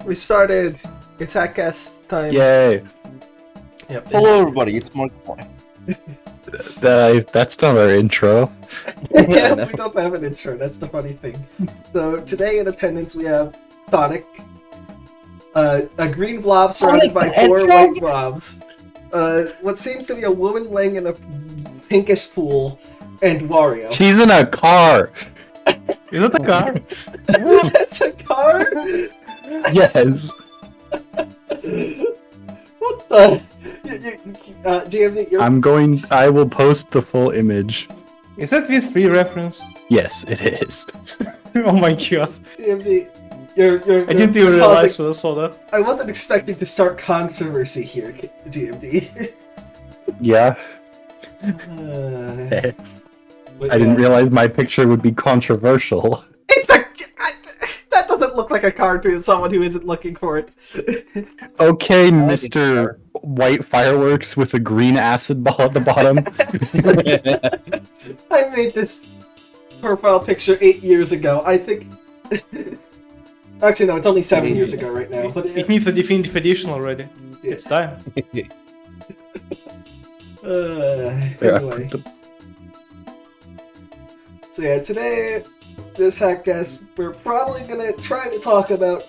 We started. It's HackCast time. Yay! Yep. Hello, everybody. It's Mark. That's not our intro. Yeah, we don't have an intro. That's the funny thing. So today in attendance we have Sonic, a green blob surrounded by four white blobs, what seems to be a woman laying in a pinkish pool, and Wario. She's in a car. Is it a car? That's a car? Yes. What the? GMD, I will post the full image. Is that V3 reference? Yes, it is. Oh my god. GMD, I didn't even realize when I saw that. I wasn't expecting to start controversy here, GMD. Yeah. I didn't realize my picture would be controversial. That doesn't look like a car to someone who isn't looking for it. Okay, Mr. White Fireworks with a green acid ball at the bottom. I made this profile picture 8 years ago. I think... Actually, no, it's only 7 years ago right now. But it needs a definitive edition already. Yeah. It's time. Anyway. So yeah, today, this HackCast, we're probably gonna try to talk about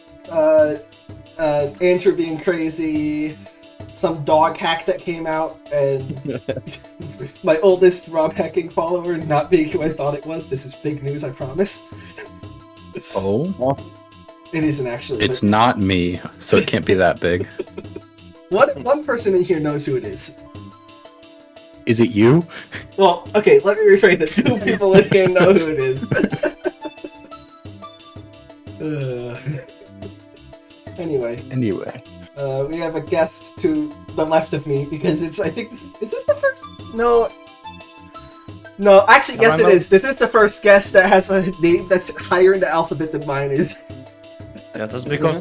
Andrew being crazy, some dog hack that came out, and my oldest romhacking follower not being who I thought it was. This is big news, I promise. Oh? It isn't actually. It's not me, so it can't be that big. One person in here knows who it is. Is it you? Well, okay, let me rephrase it. 2 people in here know who it is. Anyway, we have a guest to the left of me because it's. I think is this the first? No, actually, yes, it is. This is the first guest that has a name that's higher in the alphabet than mine is. Yeah, that's because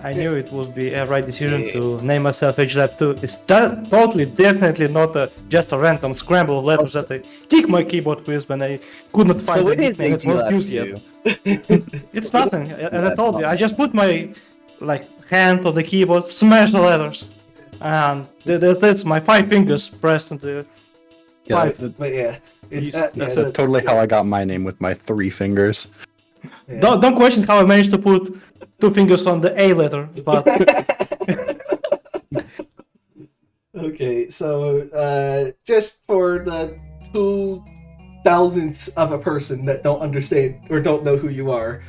I knew it would be a right decision to name myself HLab2. It's totally, definitely not just a random scramble of letters that I kicked my keyboard with when I could not find it. So it is HLab2. It's nothing. As I told you, I just put my hand on the keyboard, smash the letters, and that's my 5 fingers pressed into 5. But yeah, that's totally how I got my name with my 3 fingers. Yeah. Don't question how I managed to put 2 fingers on the A letter, but... Okay, so just for the 2,000th of a person that don't understand or don't know who you are,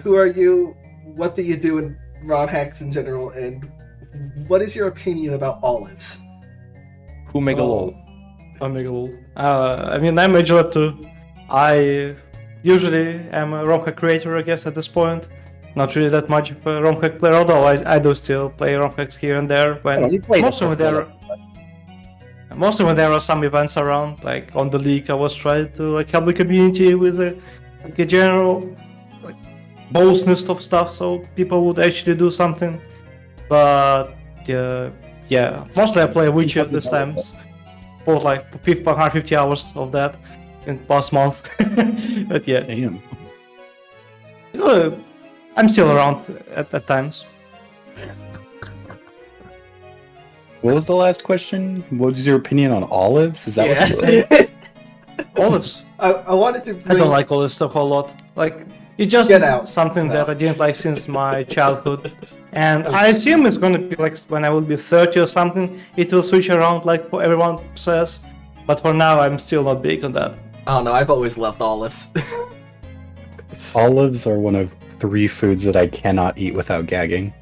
who are you, what do you do in ROM hacks in general, and what is your opinion about olives? Omega lol. Omega lol. I mean, I'm HLab2. I usually am a ROM hack creator, I guess, at this point. Not really that much of a ROM hack player, although I do still play ROM hacks here and there. Mostly when there are some events around, like on the league, I was trying to help the community with a general boldness of stuff, so people would actually do something. But yeah, mostly I play Witcher this time. For 150 hours of that in past month. But yeah, damn. I'm still around at times. What was the last question? What was your opinion on olives? Is that what you said? Olives. I wanted to I don't like all this stuff a lot. It's just something that I didn't like since my childhood. And I assume it's gonna be when I will be 30 or something, it will switch around like everyone says. But for now, I'm still not big on that. I don't know, I've always loved olives. Olives are one of 3 foods that I cannot eat without gagging.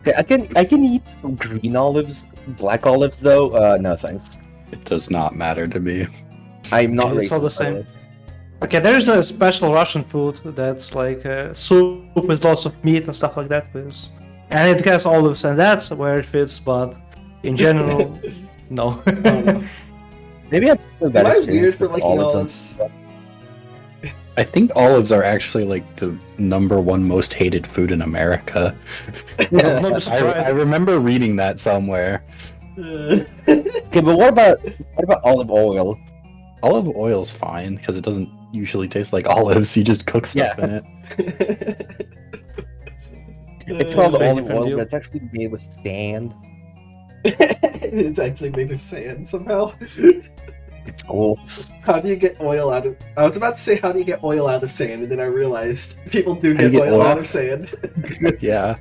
I can eat green olives, black olives though. No thanks. It does not matter to me. I'm not racist. It's all the same. Okay, there's a special Russian food that's soup with lots of meat and stuff like that, and it has olives, and that's where it fits. But in general, no. Maybe I'm Am I weird for liking olives? I think olives are actually like the #1 most hated food in America. I'm not I surprised. remember reading that somewhere. Okay, but what about olive oil? Olive oil's fine because it doesn't usually taste like olives. You just cook stuff in it. It's called Very olive different oil, deal. but it's actually made with sand. It's actually made of sand somehow. It's cool. How do you get oil out of? I was about to say how do you get oil out of sand, and then I realized people do How do get you get oil oil? out of sand. Yeah.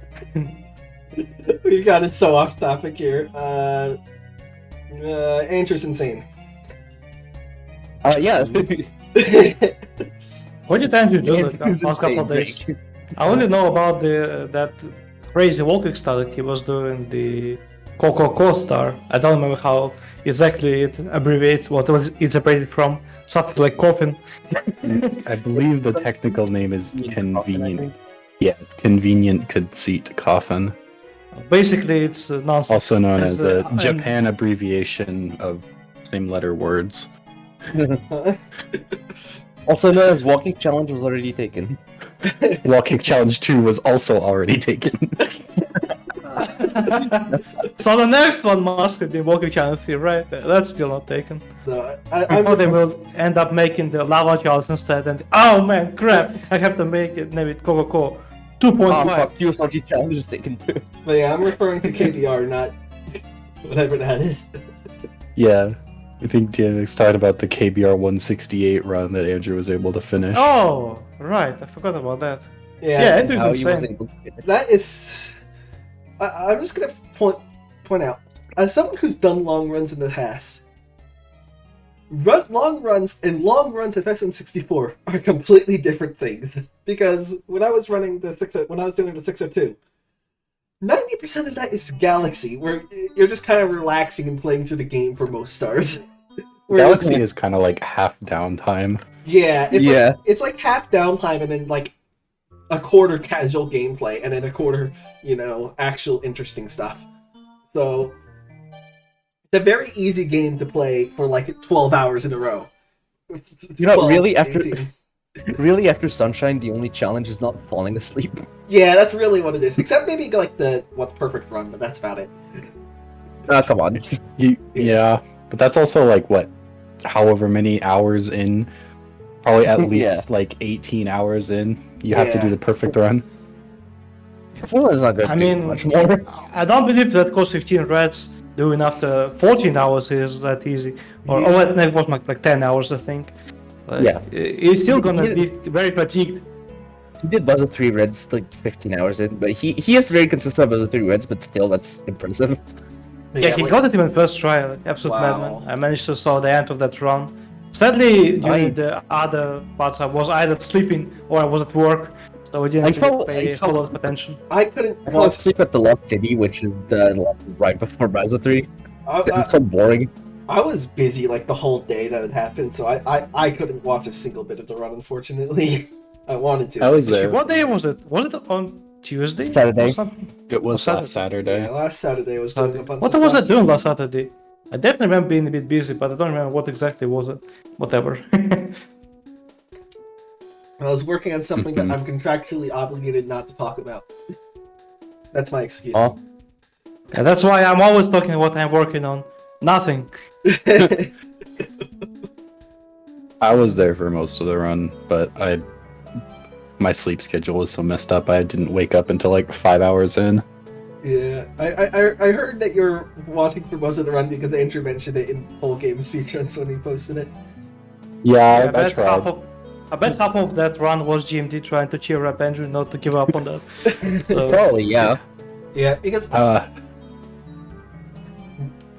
We got it so off topic here. Andrew's insane. Yeah. What did Andrew do Man, the who's last couple of insane, days? I only know about that crazy walking style that he was doing, the Coco Star. I don't remember how exactly it abbreviates, what was it separated from, something like coffin. I believe the technical name is Convenient coffin, I convenient. think. Yeah, it's convenient conceit coffin, Basically, it's nonsense. also known As as a and- Japan abbreviation of same letter words. Also known as walking challenge was already taken. Walking Challenge 2 was also already taken. So the next one must be Walking Challenge 3, right? That's still not taken. No, Or they will end up making the lava challenge instead, and oh man, crap! I have to make it. Name it Coco 2.5. Fuck, QSRT challenge is taken too. but yeah, I'm referring to KBR, not whatever that is. Yeah, I think DMX talked about the KBR 168 run that Andrew was able to finish. Oh, right. I forgot about that. Yeah, Yeah, Andrew's How he was insane. able to finish. that is. I'm just gonna point out, as someone who's done long runs in the past, long runs and long runs of SM64 are completely different things. Because when I was running when I was doing the 602, 90% of that is Galaxy, where you're just kind of relaxing and playing through the game for most stars. Whereas- Galaxy is kind of like half downtime. yeah, it's Yeah. like, it's like half downtime and then like a quarter casual gameplay and then a quarter, actual interesting stuff. So it's a very easy game to play for like 12 hours in a row. You know, 12, really, after 18. really after Sunshine, the only challenge is not falling asleep. Yeah, that's really what it is. Except maybe like the perfect run, but that's about it. Ah, come on. Yeah, but that's also like what, however many hours in, probably at least Yeah. like 18 hours in. You have to Yeah. do the perfect run. I feel it's not going I to do mean, much more. I don't believe that cost 15 reds doing after 14 hours is that easy. Or Yeah. oh, that was like 10 hours, I think. Like, Yeah. It's still gonna be very fatigued. He did buzzer 3 reds like 15 hours in, but he is very consistent buzzer 3 reds, but still, that's impressive. Yeah, he got it even first try, like absolute Wow. madman. I managed to saw the end of that run. Sadly, during I- the other parts, I was either sleeping or I was at work, so I didn't I really felt- pay I a whole felt- lot of attention. I couldn't. I fell asleep at the Lost City, which is the right before Buzzer 3. It's so boring. I was busy like the whole day that it happened, so I couldn't watch a single bit of the run. Unfortunately, I wanted to. I was Actually, there. what day was it? Was it on Tuesday? Saturday. Or something? It was Saturday. last Saturday. Yeah, last Saturday I was doing a bunch What of was I stuff. doing last Saturday? I definitely remember being a bit busy, but I don't remember what exactly was it. Whatever. I was working on something that Mhm. I'm contractually obligated not to talk about. That's my excuse. Oh. Yeah, that's why I'm always talking about what I'm working on. Nothing. I was there for most of the run, but my sleep schedule was so messed up I didn't wake up until like 5 hours in. Yeah, I heard that you're watching for most of the run because Andrew mentioned it in full game speedruns when he posted it. Yeah, I bet tried. I bet half of that run was GMD trying to cheer up Andrew not to give up on that. So, Probably, yeah. Yeah, because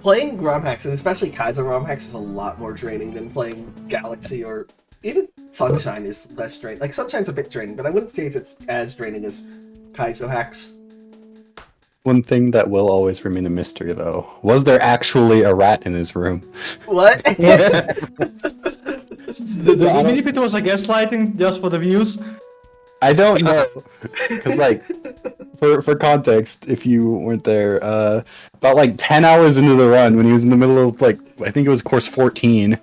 playing ROM hacks, and especially Kaiser ROM hacks, is a lot more draining than playing Galaxy or even Sunshine is less draining. Like, Sunshine's a bit draining, but I wouldn't say it's as draining as Kaizo hacks. One thing that will always remain a mystery, though, was there actually a rat in his room? What? even if it was a gaslighting just for the views, I don't know, because like, for context, if you weren't there, about like 10 hours into the run, when he was in the middle of like, I think it was course 14,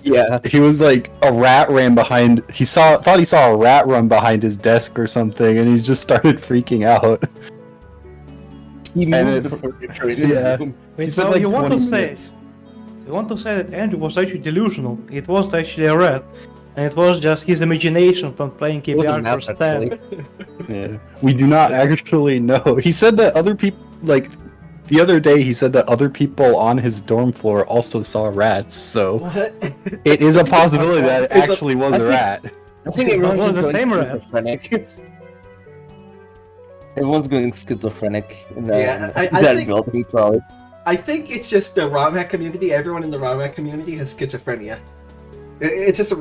Yeah. He was like a rat ran behind. Thought he saw a rat run behind his desk or something, and he just started freaking out. He And moved it- the furniture in yeah. the room. Wait, He so said, like, you want 20 to say minutes. that Andrew was actually delusional? It wasn't actually a rat, and it was just his imagination from playing It was a KBR map, for Stan. actually. Yeah. We do not actually know. He said that other people, like, the other day, he said that other people on his dorm floor also saw rats, so What? it is a possibility that it It's a- actually was I a think- rat. I think everyone's Well, the going same rat. schizophrenic. Everyone's going schizophrenic in that, Yeah, I that think- building, probably. I think it's just the romhack community. Everyone in the romhack community has schizophrenia. It's just a,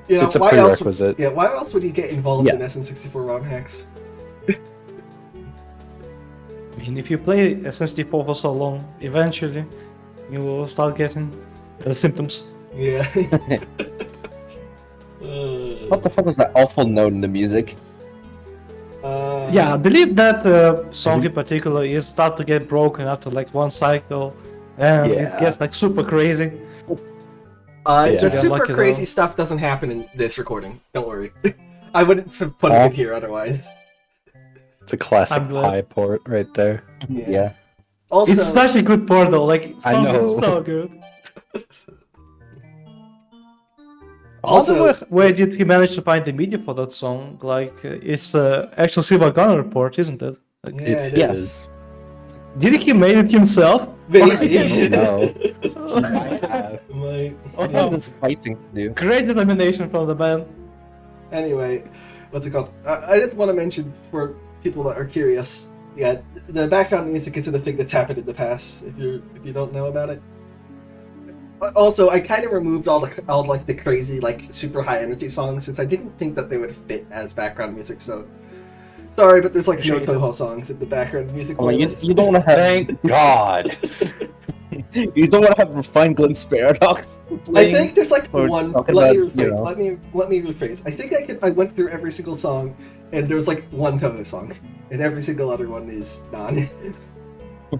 you know, It's a why else? prerequisite. Yeah, why else would you get involved Yeah. in SM64 romhacks? I mean, if you play SN64 for so long, eventually you will start getting symptoms. Yeah. What the fuck was that awful note in the music? Yeah, I believe that song in particular is start to get broken after like one cycle, and it Yeah. gets like super crazy. Yeah. The Got super lucky, crazy though. stuff doesn't happen in this recording. Don't worry. I wouldn't have put it in here otherwise. It's a classic I'm glad. pie port right there. Yeah. Also, It's such a good part though, like it's I know. so good. Also- Also, where did he manage to find the media for that song? Like, it's the actual Silver Gunner report, isn't it? Like, yeah, it Yes. is. did he made it himself? Maybe. No. My- I think that's a fight thing to do. Great determination from the band. Anyway, what's it called? I just want to mention for people that are curious. Yeah, the background music isn't a thing that's happened in the past. If you don't know about it. Also, I kind of removed all the crazy like super high energy songs since I didn't think that they would fit as background music. So sorry, but there's like Sure no you did. Toho songs in the background music. Oh, you, playlist. you don't want to have Thank God. you don't want to have refined glimpse paradox. I playing. think there's like Or one. talking Let me about, you rephrase. know. Let me rephrase. I think I went through every single song, and there's like one Toho song, and every single other one is non. I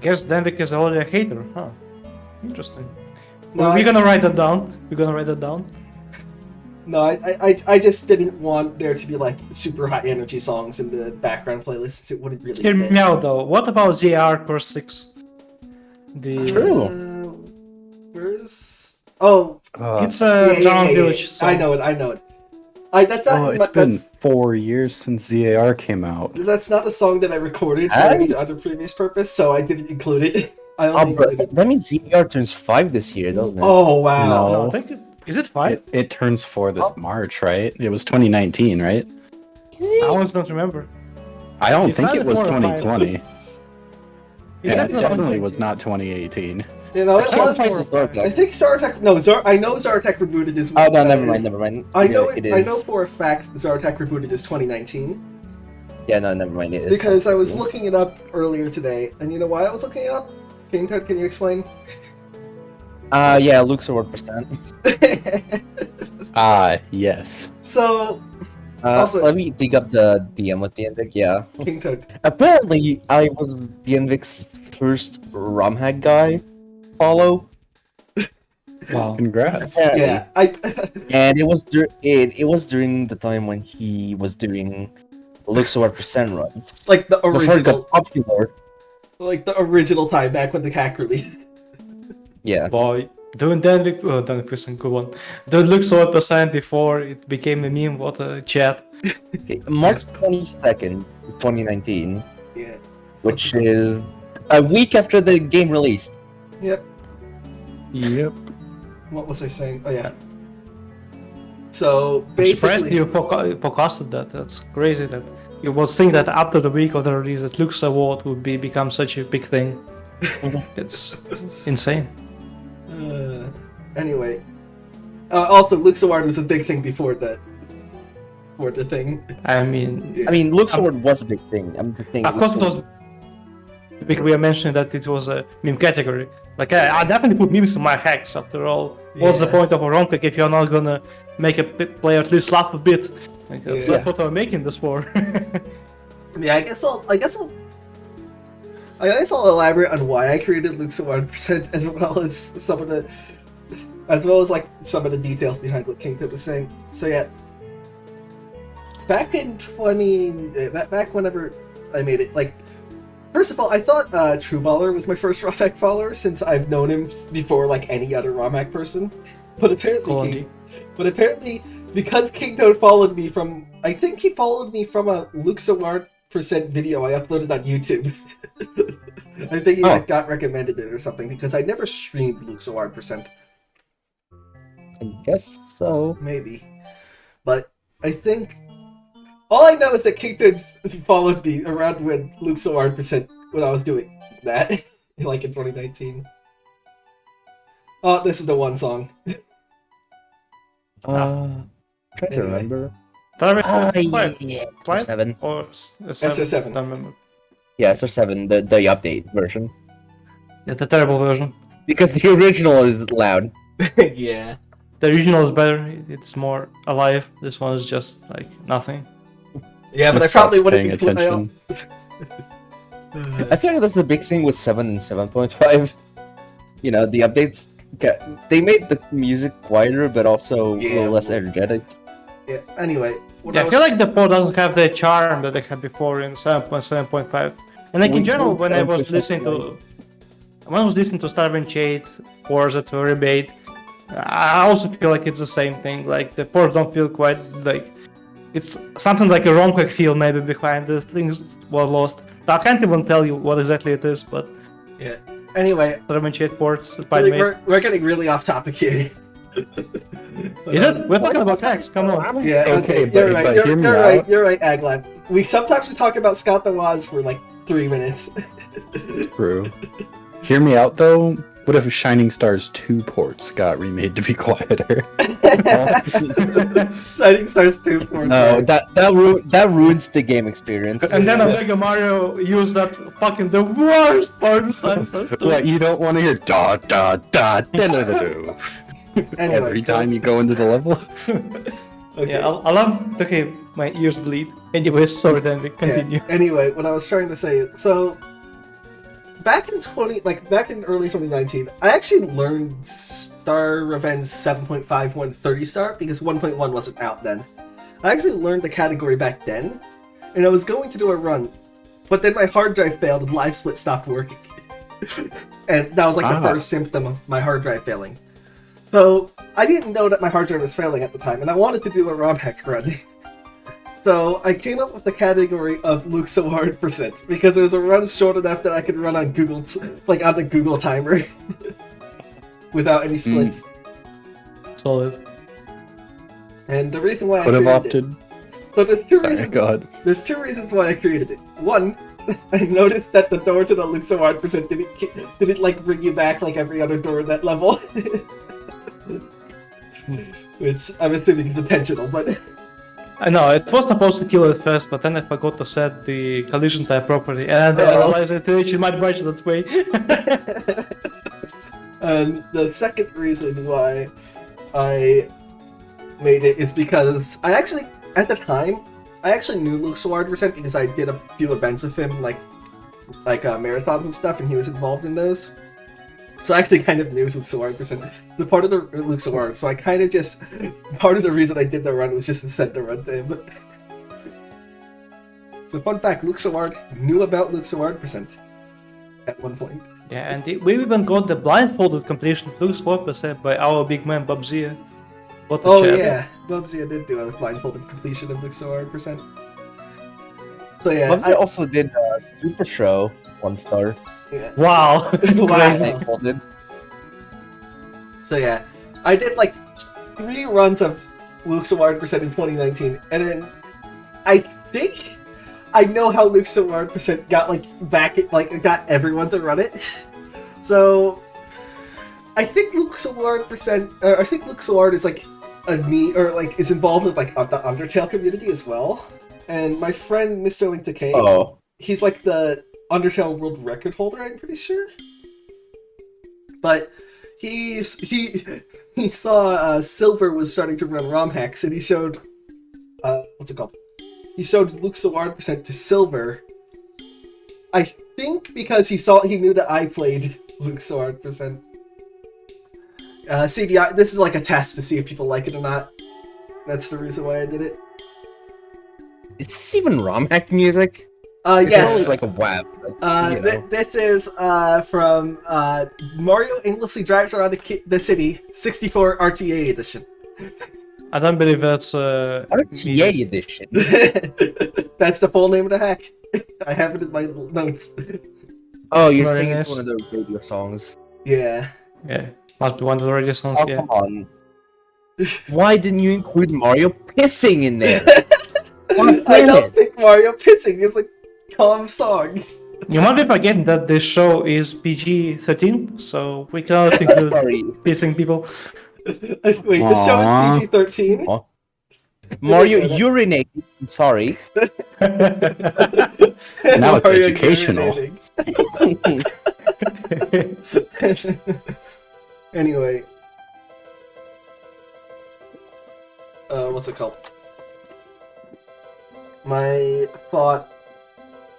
guess Danvik is already a hater, huh? Interesting. No, We're I- gonna write that down. We're gonna write that down. No, I just didn't want there to be like super high energy songs in the background playlists. It wouldn't really Hear fit. me out though. What about ZR Course 6? The True. Where's it's a Drowned Village song. I know it. That's not. Oh, it's been that's, 4 years since ZAR came out. that's not the song that I recorded for Hey. any other previous purpose, so I didn't include it. I Oh, only but included. that means ZR turns 5 this year, doesn't it? Oh wow! No. No, I think is it 5? It turns 4 this March, right? It was 2019, right? I always don't remember. I don't It's think either it was 4 or 5. 2020. Is Yeah, that it not definitely 2019? was not 2018. You know, I it can't find was. the word, I though. think Zartek. No, I know Zartek rebooted his. Oh no, never mind. I know Yeah, it. I know for a fact Zartek rebooted his 2019 Yeah, no, never mind. It is because I was Yeah. looking it up earlier today, and you know why I was looking it up? King Toad, can you explain? Yeah, Luke's a word percent. Ah, yes. So, Also- Let me dig up the DM with the Invic. Yeah. King Toad. Apparently, I was the Invic's first romhack guy follow. Wow. Congrats. Apparently. Yeah, And it was it was during the time when he was doing Luke's a word percent runs. like the Before it original, got popular. like the original time back when the hack released. Yeah. Boy, doing Danvik, Danvik was a good one. Don't look so percent before it became a meme. What a chat. Okay, March 22nd, 2019, Yeah. which is a week after the game released. Yep. Yep. What was I saying? Oh yeah. So I'm surprised basically, you forecasted that. That's crazy. That you would think that after the week of the release, that Lux Award would become such a big thing. It's insane. Anyway. Also, Luke's Award was a big thing before the thing. I mean, I mean, Luke's Award was a big thing. I'm just saying. of course, it was because we are mentioning that it was a meme category. Like, I definitely put memes in my hacks. After all, what's the Yeah. point of a romhack if you're not gonna make a player at least laugh a bit? Like, that's Yeah. what I'm making this for. Yeah, I guess I'll elaborate on why I created Luke's Award percent as well as some of the as well as like some of the details behind what King Toad was saying. So yeah, back in back whenever I made it, like, first of all, I thought True Baller was my first romhack follower since I've known him before like any other romhack person, but apparently because King Toad followed me from, I think he followed me from a Luke Saward % video I uploaded on YouTube. I think he like, got recommended it or something because I never streamed Luke Saward %. I guess so. Maybe. But I think all I know is that King Toad followed me around when Luke Saward % when I was doing that. Like in 2019. Oh, this is the one song. Trying to remember. Yeah. SR7. Or SR7. Don't remember. Yeah, SR7, the update version. Yeah, the terrible version. Because the original is loud. Yeah. The original is better. It's more alive. This one is just like nothing. Yeah, but I Stop probably paying wouldn't play. attention. I feel like that's the big thing with 7 and 7.5. You know, the updates, they made the music quieter, but also a little less energetic. Yeah. Anyway, I feel like the port doesn't have the charm that they had before in 7.7.5. And like in general, when I was listening to Starving Shade ports that were remade, I also feel like it's the same thing. Like the ports don't feel quite like it's something like a romhack feel maybe behind the things were lost. I can't even tell you what exactly it is, but yeah. Anyway, Starving Shade ports. We're getting really off topic here. Is it? We're talking about hacks. Come on. Yeah. Okay. but hear me out. You're right, Aglab. We sometimes talk about Scott the Waz for like 3 minutes. True. Hear me out though. What if Shining Stars 2 ports got remade to be quieter? Shining Stars 2 ports. No, that ruins the game experience. And then Omega Mario used that fucking the worst part of Shining Stars 2. What, you don't want to hear da da da da da da da Anyway, every time you go into the level? Okay. Yeah, I love. Okay, my ears bleed. Anyways, sorry. Then we continue. Yeah. Anyway, what I was trying to say, so back in early 2019, I actually learned Star Revenge 7.5 130 star because 1.1 wasn't out then. I actually learned the category back then, and I was going to do a run, but then my hard drive failed and live split stopped working, and that was like the first symptom of my hard drive failing. So I didn't know that my hard drive was failing at the time, and I wanted to do a romhack run. So I came up with the category of Luke Saward % because it was a run short enough that I could run on Google, like on the Google timer, without any splits. Solid. And the reason why I Would have created opted. it. So there's two reasons. God. There's 2 reasons why I created it. One, I noticed that the door to the Luke Saward % didn't like bring you back like every other door in that level. Which I'm assuming is intentional, but I know it was supposed to kill it first, but then I forgot to set the collision type properly, and I realized it actually might break it that way. And the second reason why I made it is because I actually, at the time, I actually knew Luke Saward % because I did a few events of him, like marathons and stuff, and he was involved in those. So I actually kind of knew Luke Saward %. The part of the Luke Saward, so I kind of just, part of the reason I did the run was just to send the run to him. So fun fact, Luke Saward knew about Luke Saward % at one point. Yeah, and we even got the blindfolded completion of Luke Saward % by our big man Bubzia. Oh yeah, Bubzia did do a blindfolded completion of Luke Saward %. So yeah, Bubsy also did Super Show 1 star. Yeah. Wow. Wow. So yeah, I did like 3 runs of Luke Saward % in 2019, and then I think I know how Luke Saward % got like back, got everyone to run it. So I think Luke Saward I think Luke Saward is like is involved with like the Undertale community as well. And my friend Mr. Link Decay, he's like the Undertale world record holder, I'm pretty sure. But he saw Silver was starting to run ROM hacks, and he showed what's it called? He showed Luke Saward % to Silver. I think because he knew that I played Luke Saward %. CBI, this is like a test to see if people like it or not. That's the reason why I did it. Is this even romhack music? Yes. It's like a web. This is from Mario aimlessly drives around the city, 64 RTA edition. I don't believe that's RTA edition. That's the full name of the hack. I have it in my notes. Oh, you're Very saying nice. it's one of the radio songs. Yeah. Yeah, must be one of the radio songs. Oh, Yeah. come on. Why didn't you include Mario pissing in there? I don't think Mario pissing is a calm song. You might be forgetting that this show is PG-13, so we cannot include Sorry. pissing people. Wait, this show is PG-13? Aw. Mario urinated. I'm sorry. Now it's Mario educational. urinating. Anyway. What's it called? My thought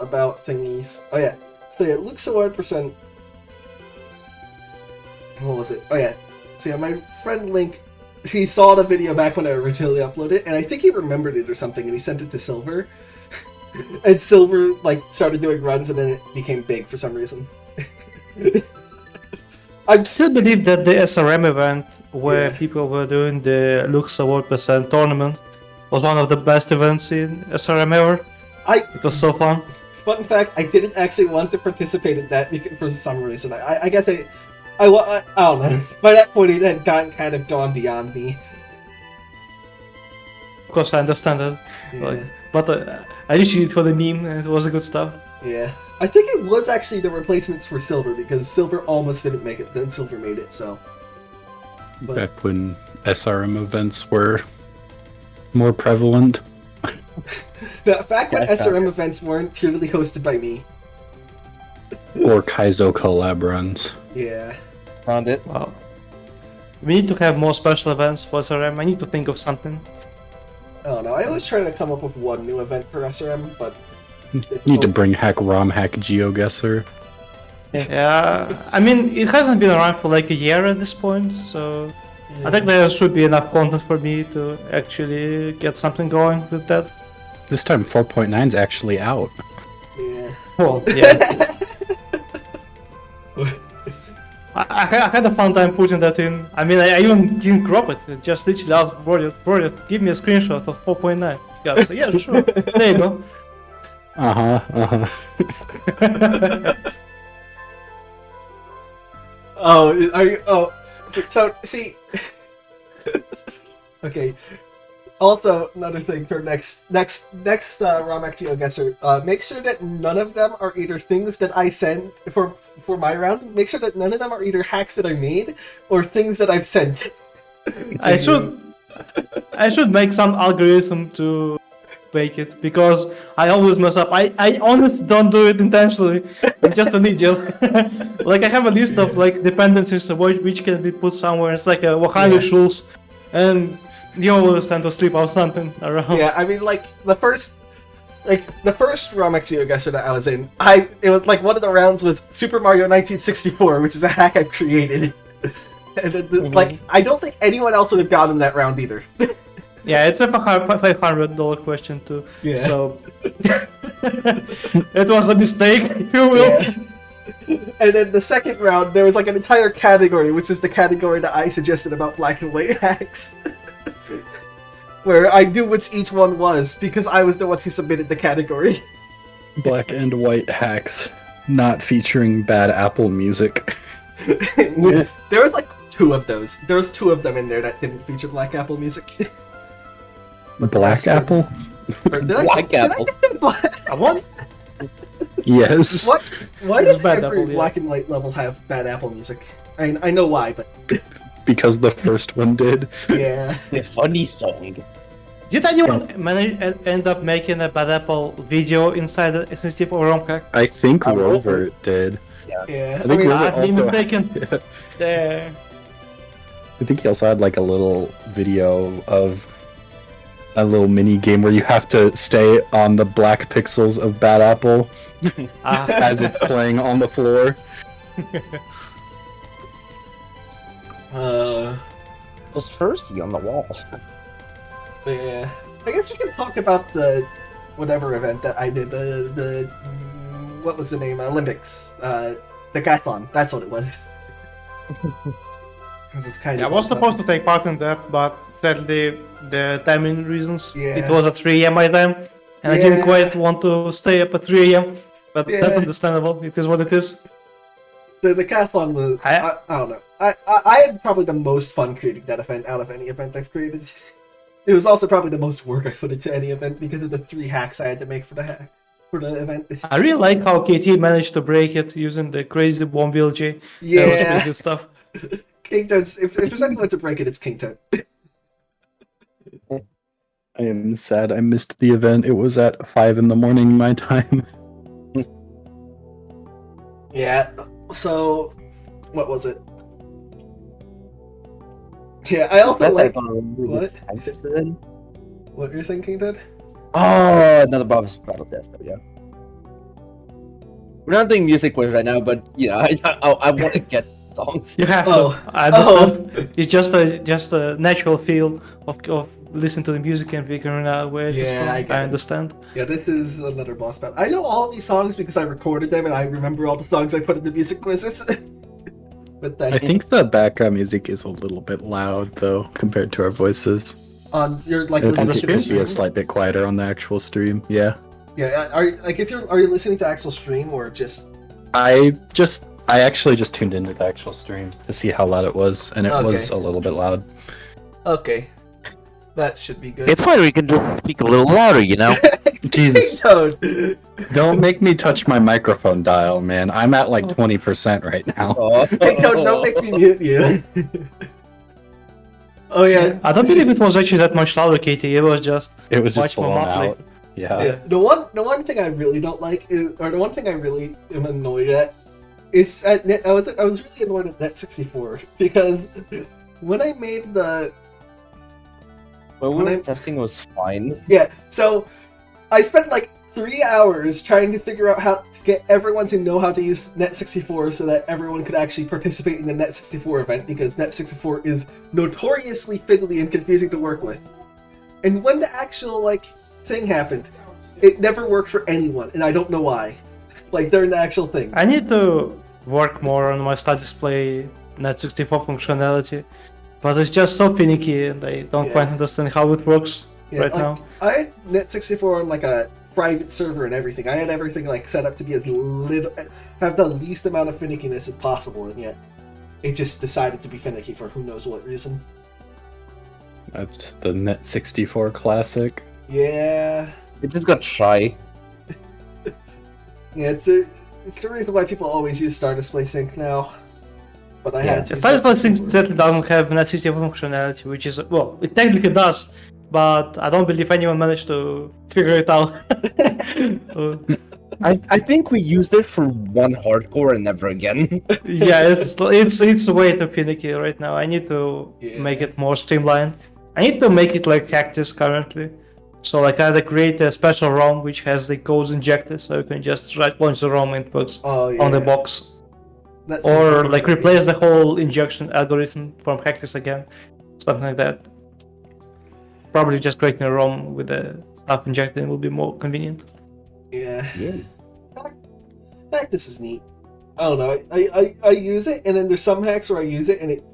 about thingies. Oh yeah. So yeah, Luke Saward percent. What was it? Oh yeah. So yeah, my friend Link, he saw the video back when I originally uploaded it, and I think he remembered it or something, and he sent it to Silver. And Silver like started doing runs, and then it became big for some reason. I still believe that the SRM event where people were doing the Lux Award percent tournament was one of the best events in SRM ever. It was so fun. Fun fact, I didn't actually want to participate in that because, for some reason. I guess I don't know. By that point, it had kind of gone beyond me. Of course, I understand that. Yeah. But I just did it for the meme, and it was good stuff. Yeah. I think it was actually the replacements for Silver, because Silver almost didn't make it, then Silver made it, so... But, Back when SRM events were more prevalent. back when SRM events weren't purely hosted by me. Or Kaizo collab runs. Yeah. Found it. Wow. We need to have more special events for SRM. I need to think of something. I don't know, I always try to come up with one new event per SRM, but... Need to bring romhack GeoGuessr. Yeah, I mean, it hasn't been around for like a year at this point, so I think there should be enough content for me to actually get something going with that. This time 4.9 is actually out. Yeah. Well, yeah. I had a fun time putting that in. I mean, I even didn't crop it. I just literally asked Brodio, give me a screenshot of 4.9. Yeah, so, yeah, sure. There you go. Oh, are you? Oh, so see. Okay. Also, another thing for next Romhack GeoGuessr, make sure that none of them are either things that I sent for my round. Make sure that none of them are either hacks that I made or things that I've sent. I should make some algorithm to make it, because I always mess up. I honestly don't do it intentionally. I'm just an idiot. Like, I have a list of like dependencies which can be put somewhere. It's like a 100 rules, and you always tend to slip out something around. Yeah, I mean, like the first Romhack GeoGuessr that I was in, it was like one of the rounds was Super Mario 1964, which is a hack I've created. And like, I don't think anyone else would have gotten that round either. Yeah, it's a $500 question too. Yeah. So it was a mistake, if you will. Yeah. And then the second round, there was like an entire category, which is the category that I suggested about black and white hacks. Where I knew which each one was, because I was the one who submitted the category. Black and white hacks, not featuring bad Apple music. There was like two of those. There was two of them in there that didn't feature Black Apple music. Black Apple? Or did I Black say, Apple. Did I say black? What? Yes. What? Why It was does bad every Apple, yeah. black and white level have bad Apple music? I mean, I know why, but Because the first one did. yeah. The funny song. Did anyone end up making a Bad Apple video inside the SSD for romhack? I think Rover did. Yeah. I think mean, Rover I've been also mistaken. Yeah. There. I think he also had like a little video of a little mini game where you have to stay on the black pixels of Bad Apple as it's playing on the floor. Was thirsty on the walls. Yeah. I guess we can talk about the whatever event that I did. The what was the name? Olympics. Decathlon. That's what it was. It's kind I of. was supposed to take part in that, but sadly, the timing reasons, Yeah. it was at 3 a.m. my time, and I didn't Yeah. quite want to stay up at 3 a.m. But Yeah. that's understandable. It is what it is. The decathlon was. I don't know. I had probably the most fun creating that event out of any event I've created. It was also probably the most work I put into any event because of the 3 hacks I had to make for the event. I really like how KT managed to break it using the crazy bomb BLG. That was Yeah. pretty good stuff. King Toad's, if there's anyone to break it, it's King Toad. I am sad I missed the event. It was at 5 in the morning my time. Yeah, so what was it? Yeah, I also like what? What you're saying, King Toad? Oh, another Bob's Battle Test. There we go. We're not doing music quiz right now, but you know, I want to get songs. You have Oh. to. I understand. It's just a natural feel of listening to the music and figuring out where it is Yeah, from. I get it. understand. Yeah, this is another boss battle. I know all these songs because I recorded them and I remember all the songs I put in the music quizzes. But I that's think the background music is a little bit loud, though, compared to our voices. on your like I listening think to it the could be a stream. slight bit quieter on the actual stream. Yeah. Yeah, are you like if you're are you listening to actual stream or just I actually just tuned into the actual stream to see how loud it was, and it was a little bit loud. okay? That should be good. It's fine, we can just speak a little louder, you know? Jesus. Toad. Don't make me touch my microphone dial, man. I'm at like 20% right now. Oh, Hey, Toad, don't make me mute you. Oh yeah. I don't believe it was actually that much louder, KT. It was just It was much just more blown muffly. out. Yeah. Yeah, the one thing I really don't like is, or the one thing I really am annoyed at, is at Net, I was really annoyed at Net64 because when I made the but when I- testing was fine. yeah, so I spent like 3 hours trying to figure out how to get everyone to know how to use Net64 so that everyone could actually participate in the Net64 event because Net64 is notoriously fiddly and confusing to work with. And when the actual like thing happened, it never worked for anyone, and I don't know why. Like during the actual thing. I need to work more on my star display Net64 functionality, but it's just so finicky and I don't Yeah. quite understand how it works Yeah, right like, now. I had Net64 on like a private server and everything. I had everything like set up to be as little, have the least amount of finickiness as possible, and yet it just decided to be finicky for who knows what reason. That's just the Net 64 classic. Yeah, It just got shy. yeah, it's the reason why people always use Star Display Sync now. But I had to. Star display sync certainly doesn't have Net64 functionality, which is, well, it technically does, but I don't believe anyone managed to figure it out. So, I think we used it for one hardcore and never again. yeah, it's way too finicky right now. I need to Yeah. make it more streamlined. I need to make it like HackCast currently. So like I had to create a special ROM which has the codes injected, so you can just launch the ROM and it works Oh yeah. on the box. That seems Or a like good idea. replace the whole injection algorithm from HackCast again. Something like that. Probably just creating a ROM with the stuff injected will be more convenient. Yeah. Yeah. Heck, this is neat. I don't know. I use it, and then there's some hacks where I use it, and it.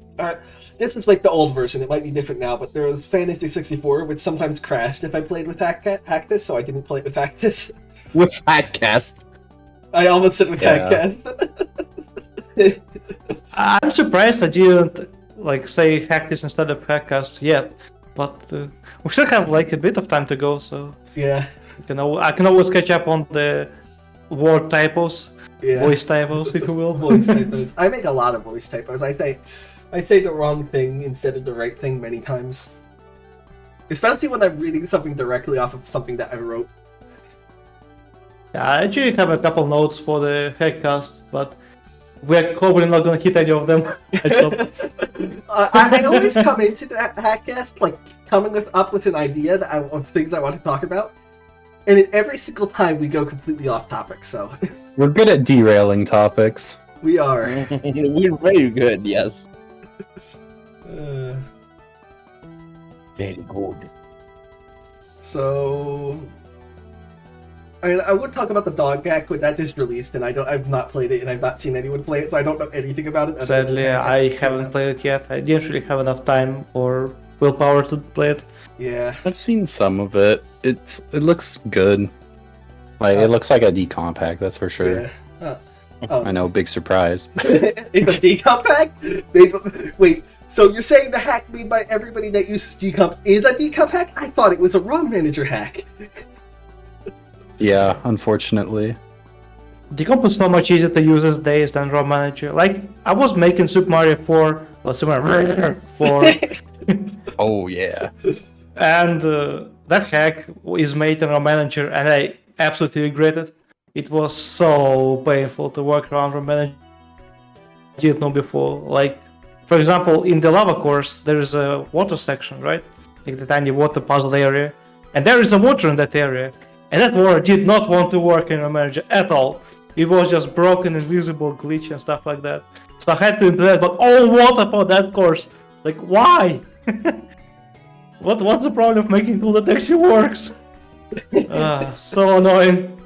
This was like the old version. It might be different now, but there was Fantasy 64, which sometimes crashed if I played with HackCast, so I didn't play it with HackCast. With HackCast. I almost said with Yeah. HackCast. I'm surprised I didn't like say HackCast instead of HackCast yet, but we still have like a bit of time to go, so Yeah. I can always catch up on the word typos, Yeah. voice typos, if you will. Voice typos. I make a lot of voice typos. I say the wrong thing instead of the right thing many times. Especially when I'm reading something directly off of something that I wrote. Yeah, I actually have a couple notes for the HackCast, but we're probably not gonna hit any of them. Heads up. I always come into the HackCast like coming up with an idea of things I want to talk about, and every single time we go completely off topic. So We're good at derailing topics. we are. We're very good, yes. Uh, Very good. so, I mean, I would talk about the dog hack, but that just released, and I've not played it, and I've not seen anyone play it, so I don't know anything about it. Sadly, I haven't played it yet. I didn't really have enough time or willpower to play it. Yeah. I've seen some of it. It looks good. Like it looks like a decomp hack, that's for sure. Yeah. Oh. I know, big surprise. It's a decomp hack? Wait, so you're saying the hack made by everybody that uses decomp is a decomp hack? I thought it was a ROM manager hack. Yeah, unfortunately. Decomp is so much easier to use these days than ROM Manager. Like, I was making Super Mario 4, or Super Mario 4, Oh yeah. and that hack is made in ROM Manager, and I absolutely regret it. It was so painful to work around ROM Manager. I didn't know before. Like, for example, in the lava course, there is a water section, right? Like the tiny water puzzle area, and there is a water in that area. And that water did not want to work in ROM Manager at all. It was just broken, invisible, glitch, and stuff like that. So I had to implement but all water for that course. Like, why? What's the problem of making tool that actually works? So annoying.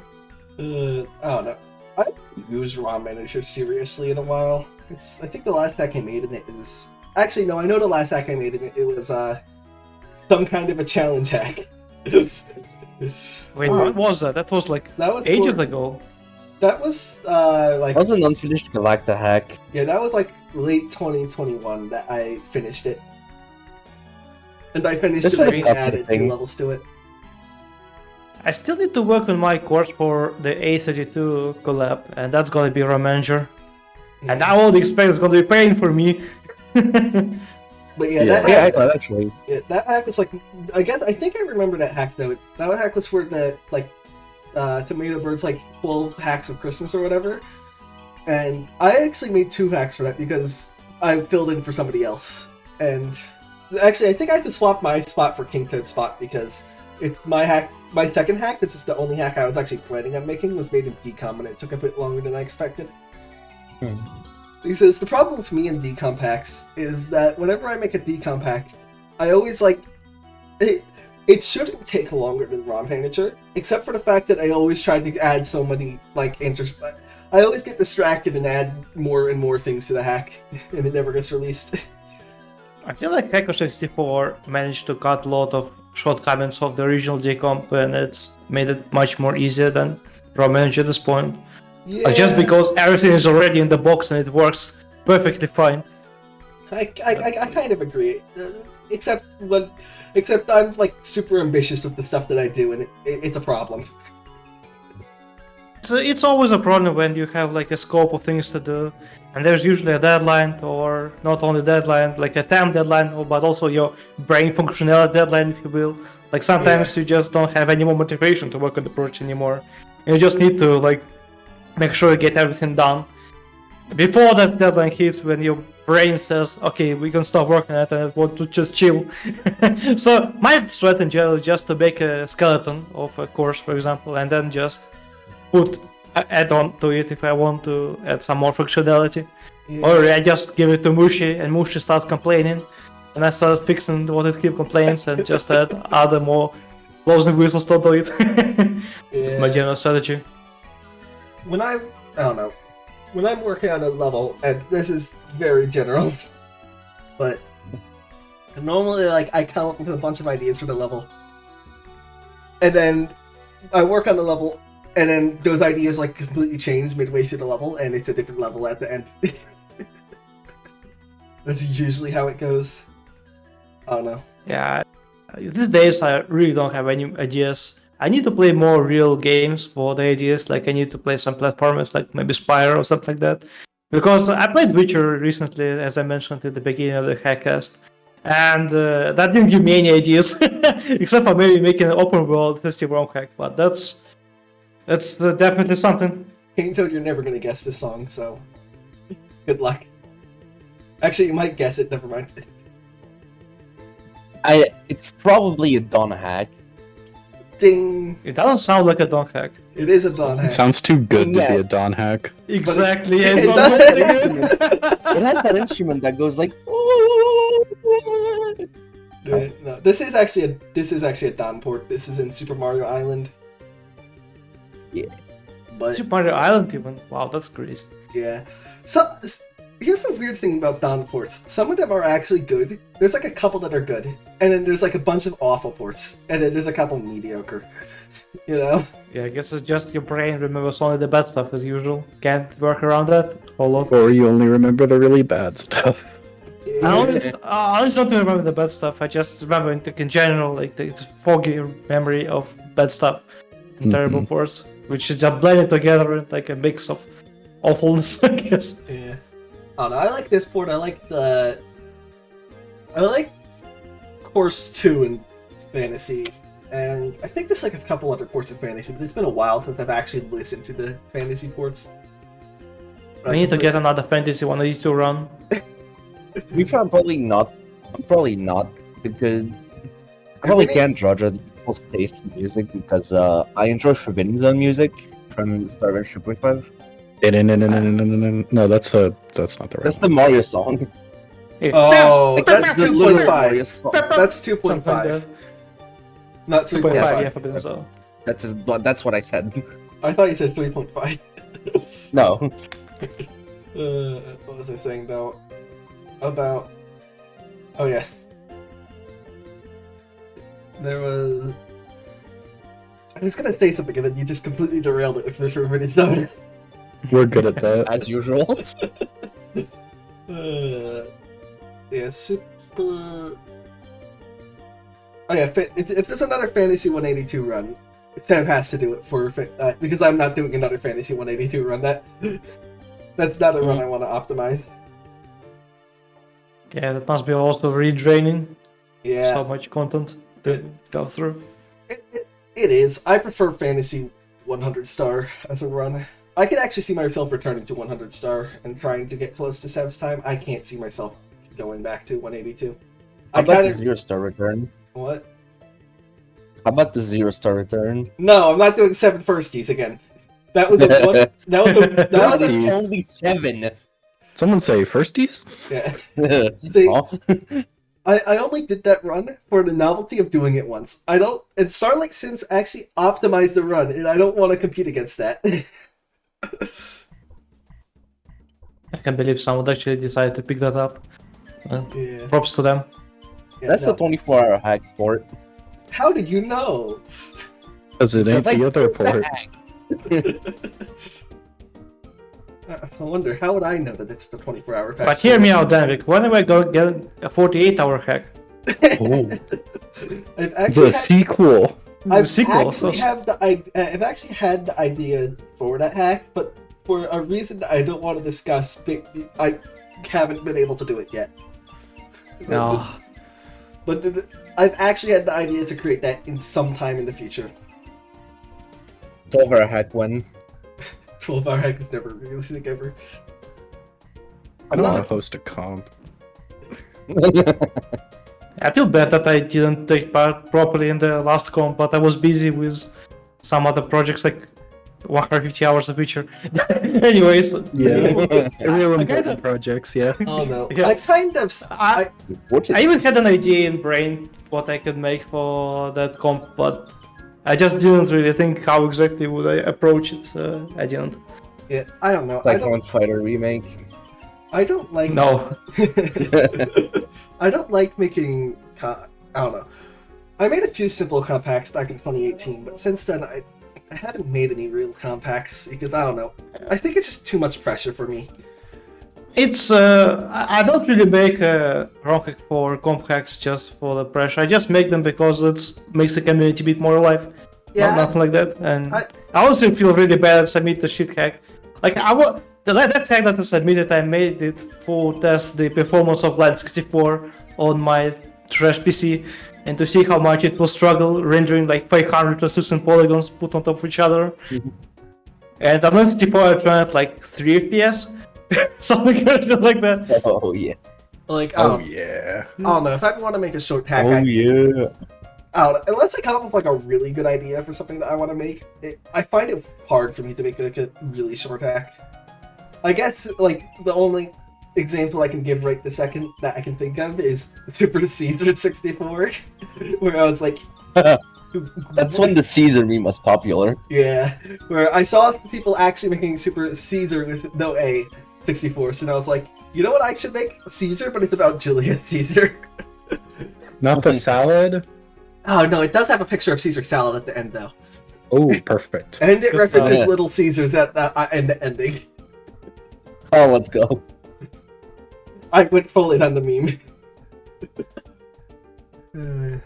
I don't know. I haven't used ROM Manager seriously in a while. I think the last hack I made in it is... Actually, no, I know the last hack I made in it. It was some kind of a challenge hack. Wait, what was that? That was like ages ago. That was like... That was an unfinished Galacta hack. Yeah, that was like late 2021 that I finished it. And I finished it and added 2 levels to it. I still need to work on my course for the A32 collab, and that's gonna be ROM Manager. Yeah. And I would expect it's gonna be pain for me. But that hack, actually. Yeah, that hack was like, I think I remember that hack though. That hack was for the Tomato Bird's like 12 hacks of Christmas or whatever. And I actually made 2 hacks for that because I filled in for somebody else. And actually, I think I could swap my spot for King Toad's spot because it's my hack. My second hack, this is the only hack I was actually planning on making, was made in decomp, and it took a bit longer than I expected. He says, the problem with me in decomp hacks is that whenever I make a decomp hack, I always like... It shouldn't take longer than ROM Manager, except for the fact that I always try to add so many, like, I always get distracted and add more and more things to the hack, and it never gets released. I feel like Hacker64 managed to cut a lot of shortcomings of the original decomp, and it's made it much more easier than ROM Manager at this point. Yeah. Just because everything is already in the box and it works perfectly fine. I kind of agree, except I'm like super ambitious with the stuff that I do, and it's a problem. So it's always a problem when you have like a scope of things to do, and there's usually a deadline, or not only deadline, like a time deadline, but also your brain functionality deadline, if you will. Like sometimes you just don't have any more motivation to work on the project anymore, and you just need to like make sure you get everything done before that deadline hits, when your brain says, okay, we can stop working on it and I want to just chill. So my strategy is just to make a skeleton of a course, for example, and then just put add-on to it if I want to add some more functionality. Yeah. Or I just give it to Mushi, and Mushi starts complaining, and I start fixing what it keeps complains, and just add other more blows and whistles to it. Yeah. My general strategy. When I don't know, when I'm working on a level, and this is very general, but normally like I come up with a bunch of ideas for the level, and then I work on the level, and then those ideas like completely change midway through the level, and it's a different level at the end. That's usually how it goes. I don't know. Yeah, these days I really don't have any ideas. I need to play more real games for the ideas, like I need to play some platformers, like maybe Spyro or something like that. Because I played Witcher recently, as I mentioned at the beginning of the HackCast, and that didn't give me any ideas, except for maybe making an open world festival hack, but that's definitely something. King Toad, you're never gonna guess this song, so good luck. Actually, you might guess it, never mind. It's probably a Dawn hack. Ding! It doesn't sound like a Dawn hack. It is a Dawn hack. It sounds too good to be a Dawn hack. Exactly. It has that instrument that goes like, ooh. No, this is actually a Don port. This is in Super Mario Island. Yeah. But Super Mario Island even. Wow, that's crazy. yeah. So here's the weird thing about Don ports. Some of them are actually good. There's like a couple that are good, and then there's like a bunch of awful ports, and then there's a couple mediocre. You know? Yeah, I guess it's just your brain remembers only the bad stuff as usual. Can't work around that a lot. Or you only remember the really bad stuff. I always don't remember the bad stuff. I just remember in general, like it's foggy memory of bad stuff, terrible ports, which is just blended together in like a mix of awfulness, I guess. Yeah. I don't know. I like this port. I like Course 2 in Fantasy, and I think there's like a couple other ports in Fantasy, but it's been a while since I've actually listened to the Fantasy ports. I need to get another Fantasy 182 run. I'm probably not because I really can't judge other people's taste in music because I enjoy Forbidden Zone music from Star Wars 2.5. No, that's not the right That's the Mario song. Oh, that's the literal 2.5. Mario song. That's Something like 2.5, that. not 2.5, 3.5. yeah, Forbidden Zone. That's what I said. I thought you said 3.5. No. What was I saying though? About... Oh yeah. There was... I was gonna say something and then you just completely derailed it for sure, but it's not. We're good at that. As usual. Yeah, super... Oh yeah, if there's another Fantasy 182 run, Sam has to do it for because I'm not doing another Fantasy 182 run. That's not a run I want to optimize. Yeah, that must be also really draining. Yeah, So much content to go through. it is. I prefer Fantasy 100 star as a run. I can actually see myself returning to 100 star and trying to get close to Sam's time. I can't see myself going back to 182. How about the 0-star return? What? How about the 0-star return? No, I'm not doing 7 firsties again. That was a one. That was a only 7. Someone say firsties? yeah. See, I only did that run for the novelty of doing it once. I don't. And Starlight Sims actually optimized the run, and I don't want to compete against that. I can't believe someone actually decided to pick that up. Yeah. Props to them. Yeah, That's no. a 24-hour hack port. How did you know? Because it ain't the other port. I wonder, how would I know that it's the 24-hour patch? But hear me out, Danvik. When am I going to get a 48-hour hack? Oh, I've actually the sequel. I've sequel, actually so- I've actually had the idea for that hack, but for a reason that I don't want to discuss, I haven't been able to do it yet. No. But I've actually had the idea to create that in some time in the future. 12-hour hack one. 12-hour hack is never realistic ever. I don't want to host a comp. I feel bad that I didn't take part properly in the last comp, but I was busy with some other projects like 150 hours of feature. Anyways, Yeah. Real I important kinda- projects, yeah. Oh no. Yeah. I kind of... I even had an idea in brain what I could make for that comp, but I just didn't really think how exactly would I approach it. I didn't. Yeah, I don't know. Cyclone Fighter remake. I don't like... No. I don't like making... I don't know. I made a few simple compacts back in 2018, but since then I haven't made any real compacts because I don't know. I think it's just too much pressure for me. It's I don't really make romhack for comp hacks just for the pressure. I just make them because it makes the community a bit more alive. Yeah. Nothing like that. And I- I also feel really bad at submit the shit hack. Like that hack that I submitted, I made it for test the performance of Line 64 on my trash PC and to see how much it will struggle rendering like 500 translucent polygons put on top of each other. And on Line 64 I tried like 3 FPS. Something like that. Oh yeah. Like, Oh, yeah. I don't know. If I want to make a short hack, yeah. I don't know. Unless I come up with like a really good idea for something that I want to make, I find it hard for me to make like a really short hack. I guess like the only example I can give right this second that I can think of is Super Caesar 64, where I was like, That's when the Caesar meme was popular. yeah, where I saw people actually making Super Caesar with no A 64, so I was like, you know what, I should make Caesar, but it's about Julius Caesar. Not the salad? Oh no, it does have a picture of Caesar salad at the end though. Oh, perfect. And it references yeah. Little Caesars at the ending. Oh, let's go. I went full in on the meme. Yeah,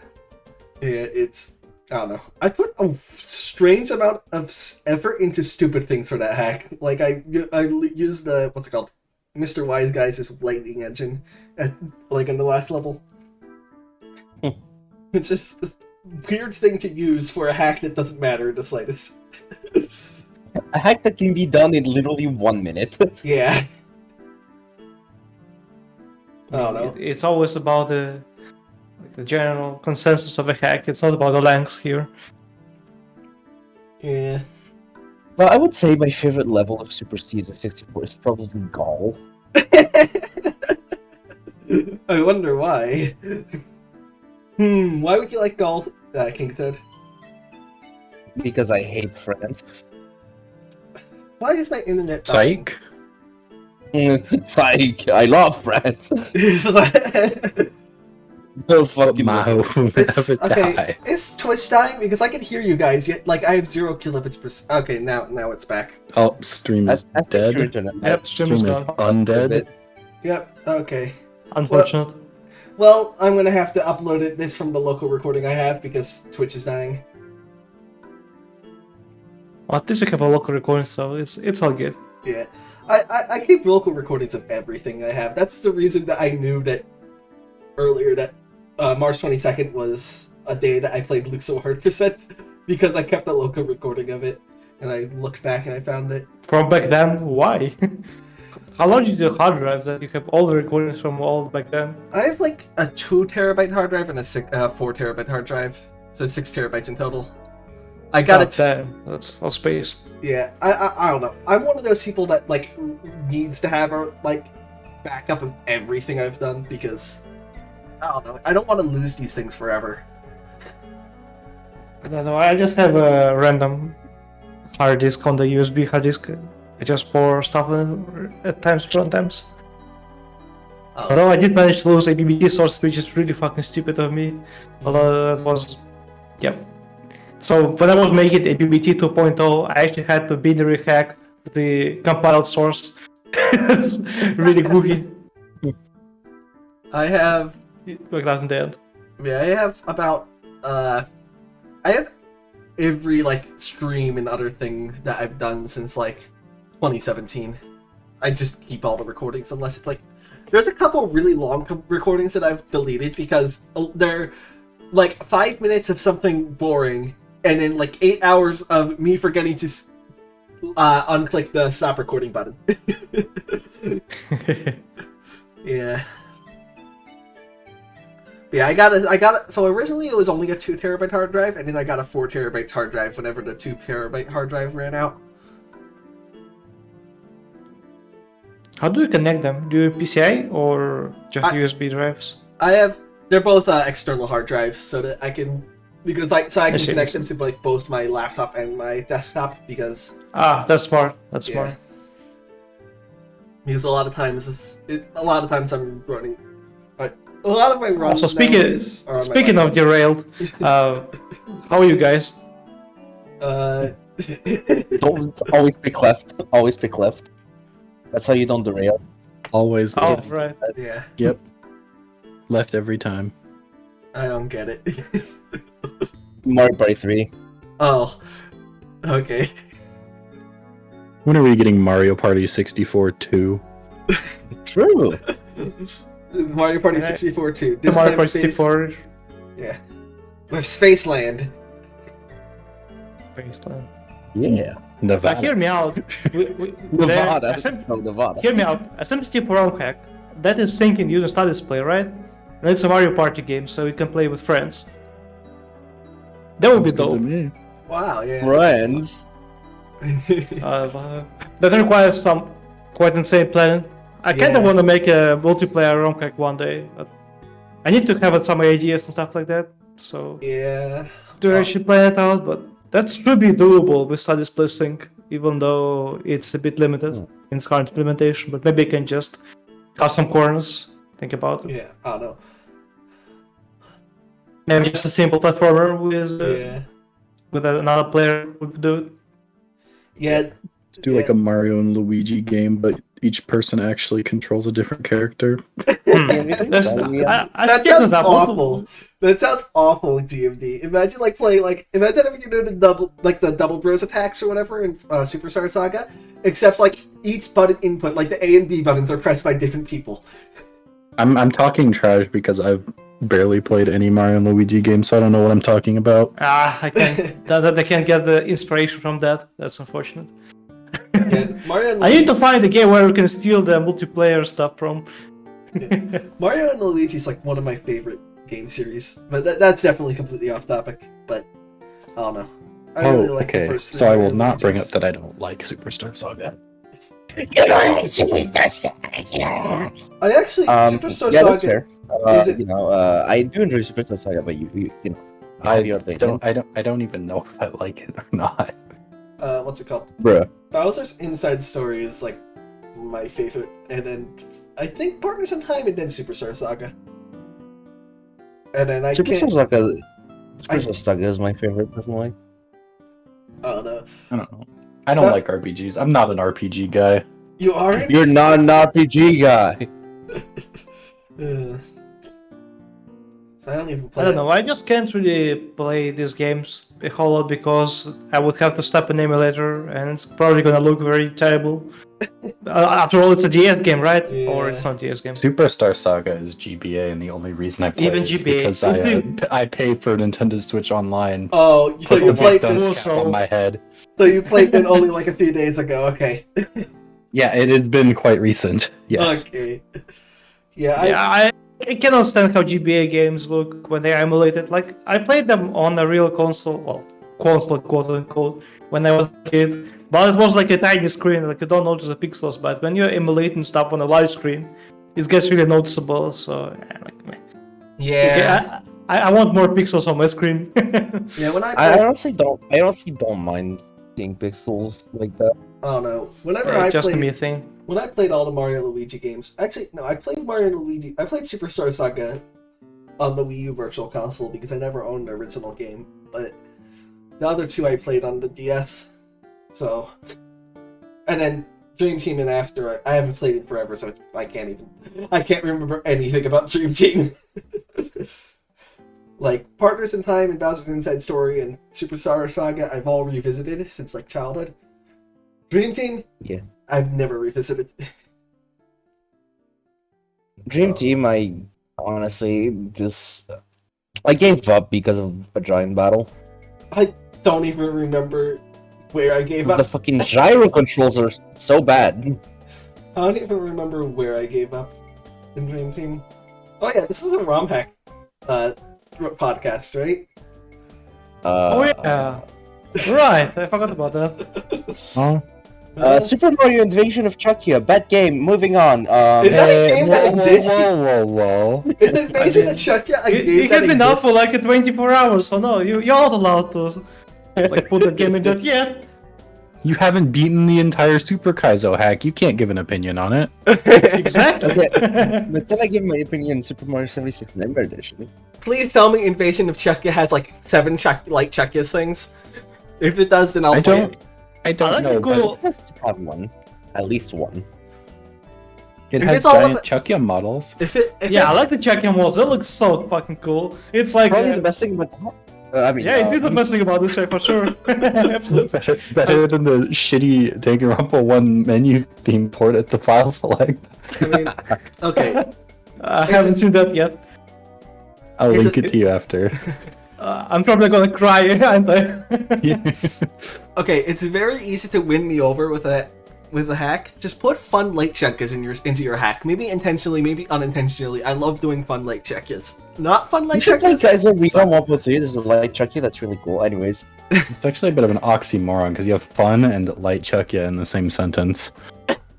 it's... I don't know. I put a strange amount of effort into stupid things for that hack. Like, I used the... What's it called? Mr. Wise Guys' lightning engine at, like, on the last level. It's just a weird thing to use for a hack that doesn't matter in the slightest. A hack that can be done in literally 1 minute. Yeah. I don't know. It's always about the general consensus of a hack. It's not about the length here. Yeah. Well, I would say my favorite level of Super Caesar 64 is probably Gaul. I wonder why. Why would you like Gaul, King Toad? Because I hate France. Why is my internet... Psych? Like, I love France. No fucking Mao will never Okay, die. is Twitch dying? Because I can hear you guys, yet like I have 0 kilobits per... Okay, now it's back. Oh, stream is That's dead. your internet. Yep, stream is Stream is gone. undead. Yep, okay. Unfortunate. Well, I'm gonna have to upload this from the local recording I have because Twitch is dying. Well, at least you have a local recording, so it's all good. Yeah. I keep local recordings of everything I have. That's the reason that I knew that earlier that March 22nd was a day that I played Luke so hard %, because I kept a local recording of it, and I looked back and I found it. From back then, why? How large is your hard drives that you have all the recordings from all back then? I have like a 2 terabyte hard drive and a 4 terabyte hard drive, so 6 terabytes in total. I got it. Damn, that's all space. Yeah, I don't know. I'm one of those people that like needs to have a like backup of everything I've done because I don't know. I don't want to lose these things forever. I don't know, I just have a random hard disk on the USB hard disk. I just pour stuff in at times, sometimes. Although I did manage to lose a BBT source, which is really fucking stupid of me. Although that was... Yep. So when I was making a BBT 2.0, I actually had to binary hack the compiled source. It's really goofy. I have Like that in the end. I have about I have every like stream and other things that I've done since like 2017. I just keep all the recordings unless it's like there's a couple really long recordings that I've deleted because they're like 5 minutes of something boring and then like 8 hours of me forgetting to unclick the stop recording button. Yeah. Yeah, I got it. So originally it was only a 2 terabyte hard drive, and then I got a 4 terabyte hard drive whenever the 2 terabyte hard drive ran out. How do you connect them? Do you PCI or just USB drives? They're both external hard drives, so that I can I can connect them to like both my laptop and my desktop because That's smart. That's Yeah. smart. because a lot of times I'm running. But a lot of my runs. Also, speaking of derailed, how are you guys? Don't always pick left. Always pick left. That's how you don't derail. Always Oh, left. right. Yeah, Yep. Left every time. I don't get it. Mario Party 3. Oh, okay. When are we getting Mario Party 64 2? True. Mario Party Yeah. 64 too. The Mario Party 64 Yeah. With Spaceland. baseline. Yeah. Nevada. Hear me out. Nevada. There- No, Nevada. Hear me out. SMT4 romhack. That is syncing using Star Display, right? And it's a Mario Party game, so you can play with friends. That would be Sounds good to dope. me. Wow, yeah. Friends. That requires some quite insane planning. I kind of Yeah. want to make a multiplayer romhack one day, but I need to have some ideas and stuff like that. So Yeah. to actually play it out, but that should be doable with Study Split Sync, even though it's a bit limited in its current implementation. But maybe I can just cut some corners. Think about it. Yeah. I don't know. Maybe just a simple platformer Yeah. with another player would do it. Yeah. Do like a Mario and Luigi game, but each person actually controls a different character. That's- I That skipped sounds that awful. That sounds awful, GMD. Imagine playing imagine if you do the double bros attacks or whatever in Superstar Saga, except each button input, the A and B buttons are pressed by different people. I'm talking trash because I've barely played any Mario and Luigi game, so I don't know what I'm talking about. I can't. I can't get the inspiration from that. That's unfortunate. Yeah, Mario and I need to Luigi- find a game where we can steal the multiplayer stuff from. Mario and Luigi is one of my favorite game series, but that's definitely completely off topic. But I don't know. I really like the first. So I will three not bring Luigis. up that I don't like Superstar Saga. I actually Superstar yeah, that's Saga. fair. Is it- I do enjoy Superstar Saga, but you know, I don't even know if I like it or not. What's it called? bruh. Bowser's Inside Story is my favorite, and then I think Partners in Time, and then Superstar Saga. And then I Superstar can't. Saga Saga is my favorite personally. I don't know. I don't know. I don't like RPGs. I'm not an RPG guy. You aren't. You're not an RPG guy. So I don't even play. I don't know. I just can't really play these games a whole lot because I would have to stop an emulator, and it's probably gonna look very terrible. After all, it's a DS game, right? Or Yeah. it's not a DS game. Superstar Saga is GBA, and the only reason I play Even it is GBA. because I pay for Nintendo Switch Online. Oh, so Put you the played big this? cap on my head. So you played it only a few days ago? Okay. Yeah, it has been quite recent. Yes. Okay. Yeah. Yeah, I can understand how GBA games look when they're emulated. I played them on a real console, well, console quote unquote, when I was a kid. But it was a tiny screen, you don't notice the pixels. But when you're emulating stuff on a large screen, it gets really noticeable. So, meh. Yeah. I want more pixels on my screen. Yeah. When I I honestly don't mind seeing pixels like that. I don't know. Whenever I just played, me a thing. when I played all the Mario and Luigi games, actually no, I played Mario and Luigi. I played Superstar Saga on the Wii U Virtual Console because I never owned the original game, but the other two I played on the DS. So, and then Dream Team and After, I haven't played it forever, so I can't remember anything about Dream Team. Partners in Time and Bowser's Inside Story and Superstar Saga, I've all revisited since childhood. Dream Team, Yeah. I've never revisited. Dream So- Team, I honestly I gave up because of a giant battle. I don't even remember where I gave The up. fucking gyro controls are so bad. I don't even remember where I gave up in Dream Team. Oh yeah, this is a romhack podcast, right? Oh yeah, right. I forgot about that. Huh? Super Mario Invasion of Chuckia, bad game. Moving on. Is that a game that exists? Whoa. Is Invasion of Chuckia a game You that have been out exists? for 24 hours, so no, you're not allowed to put that game in that yet. You haven't beaten the entire Super Kaizo hack. You can't give an opinion on it. Exactly. But then I give my opinion on Super Mario 76 Nightmare Edition. Please tell me Invasion of Chuckia has 7 Chuckia's things. If it does, then I'll I play don't. it. I don't like know. the but cool- It has to have one. At least one. It If has it's all giant of Chuckia models. If Yeah, I like the check-in walls. It looks so fucking cool. It's Probably the best thing about yeah, it is the best thing about this show for sure. Absolutely. Better than the shitty Danganronpa 1 menu theme port at the file select. I mean, okay. I haven't seen that yet. I'll It's link a- it to you after. I'm probably gonna cry, aren't I? Okay, it's very easy to win me over with a hack. Just put fun light checkers into your hack. Maybe intentionally, maybe unintentionally. I love doing fun light checkers. Not fun You light should play checkers. Kaizo Recon 1.3. There's a light Chucky that's really cool. Anyways, It's actually a bit of an oxymoron because you have fun and light Chuckia in the same sentence.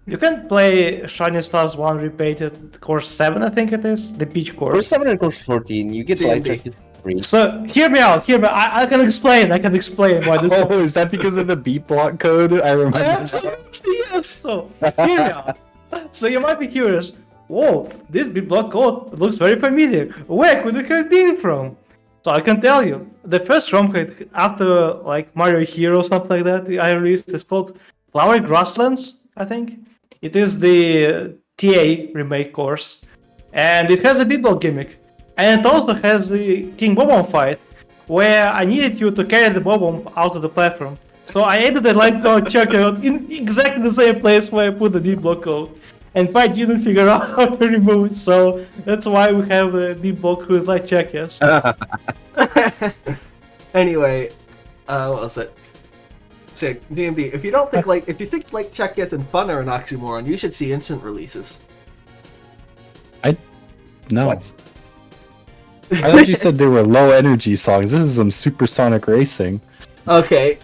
You can play Shiny Stars 1 repeated course 7, I think it is, the Peach Course course. 7 and course 14, you get TMD. light check is free. So hear me out. I can explain why this. Oh, is that because of the beat block code? I remember. Absolutely, yes. So hear me out. So you might be curious. Whoa, this beat block code looks very familiar. Where could it have been from? So I can tell you, the first ROM hack after like Mario Hero or something like that I released is called Flower Grasslands, I think. It is the TA remake course, and it has a beat block gimmick. And it also has the King Bob-omb fight, where I needed you to carry the Bob-omb out of the platform. So I added the light code checkout in exactly the same place where I put the beat block code. And Pi didn't figure out how to remove it, so that's why we have a beat block with light check, yes. Anyway, what was it? So, DMD, if you think light check yes and fun are an oxymoron, you should see instant releases. No. What? I thought you said they were low energy songs. This is some supersonic racing. Okay.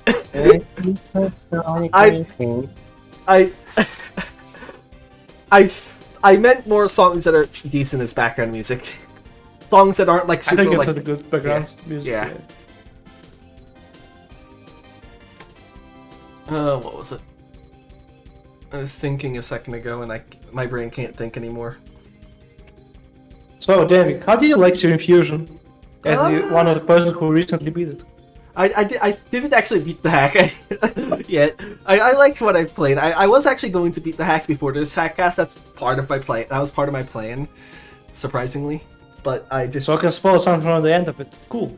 I meant more songs that are decent as background music. Songs that aren't like I super think it's like a good background music. yeah. What was it? I was thinking a second ago and my brain can't think anymore. So, David, how do you like Serene Fusion? As one of the persons who recently beat it. I didn't actually beat the hack yet. I liked what I played. I was actually going to beat the hack before this HackCast. That's part of my play. That was part of my plan, surprisingly. But I just So I can spoil something from the end of it. Cool.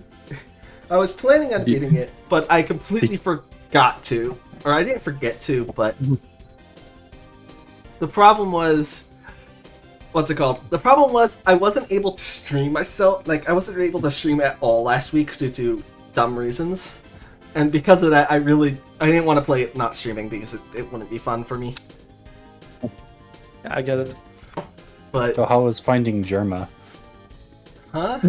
I was planning on beating it, but I completely forgot to, or I didn't forget to. But the problem was, what's it called? The problem was I wasn't able to stream myself. Like I wasn't able to stream at all last week due to dumb reasons, and because of that I didn't want to play it not streaming because it wouldn't be fun for me. I get it. But So how was finding Germa? huh?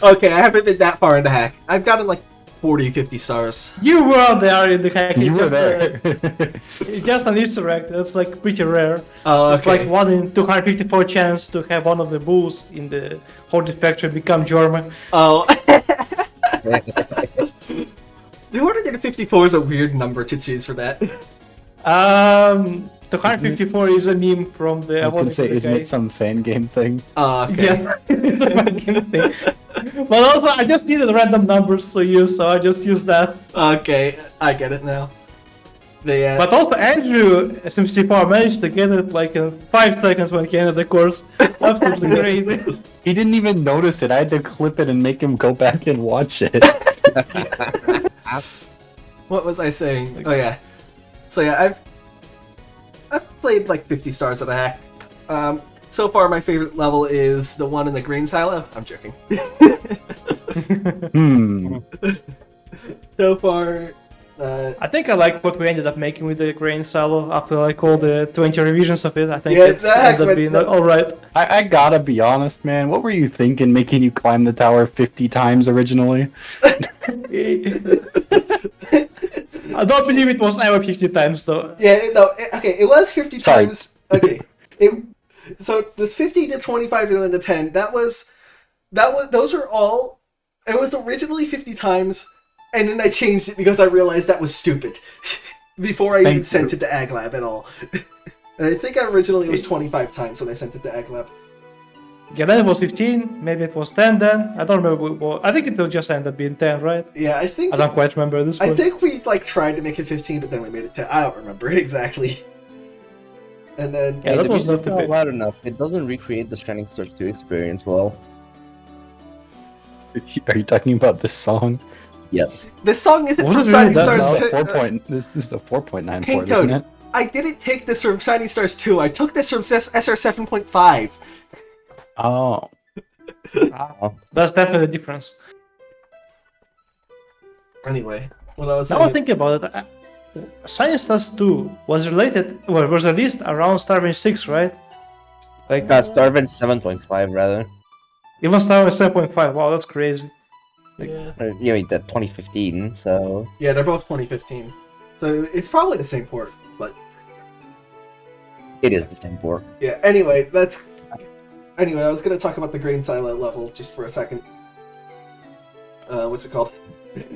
Okay, I haven't been that far into hack. I've gotten like 40-50 stars. You were there in the hack. You were just, there. It's just an Easter egg. That's like pretty rare. Oh, It's okay. like 1 in 254 chance to have one of the bulls in the Haunted Factory become German. Oh. The 254 is a weird number to choose for that. 254 is a meme from the. I was gonna say, isn't it some fan game thing? Oh, okay. Yes, it's a fucking thing. But also, I just needed random numbers to use, so I just used that. Okay, I get it now. But also, Andrew SMC4 managed to get it like in 5 seconds when he ended the course. Absolutely crazy. He didn't even notice it. I had to clip it and make him go back and watch it. What was I saying? Oh yeah. So yeah, I've played like 50 stars at a hack. So far my favorite level is the one in the green silo. I'm joking. So far, I think I like what we ended up making with the grain silo after like all the 20 revisions of it. I think Yeah, it's the heck ended up with being the- alright. I gotta be honest, man. What were you thinking making you climb the tower 50 times originally? I don't believe it was ever 50 times though. yeah, no, okay, it was 50 Sorry. times. Okay, so there's 50 to 25 and then to 10. Those are all. It was originally 50 times, and then I changed it because I realized that was stupid. Before I even Thank sent you. it to AgLab at all. And I think originally it was 25 times when I sent it to AgLab. Yeah, then it was 15, maybe it was 10 then. I don't remember what. I think it will just end up being 10, right? Yeah, I think I don't quite remember at this I point. think we like tried to make it 15, but then we made it 10. I don't remember exactly. And then Yeah, that the was music's not not the loud enough. It doesn't recreate the Shining Stars 2 experience well. Are you talking about this song? Yes. this song isn't Was from it really Shining that Stars loud? 2. 4 point. This is the 4.9 King port, isn't Toad. it? I didn't take this from Shining Stars 2. I took this from SR 7.5. Oh. That's definitely a difference. Anyway, what I was Now I saying. think about it, Shining Stars 2 was was released around Starvange 6, right? Like, Starvin 7.5 rather. even Starvange 7.5, wow, that's crazy. Yeah. You mean that 2015, so Yeah, they're both 2015. So it's probably the same port, but It is the same board. Yeah. Anyway, I was gonna talk about the grain silo level just for a second. What's it called?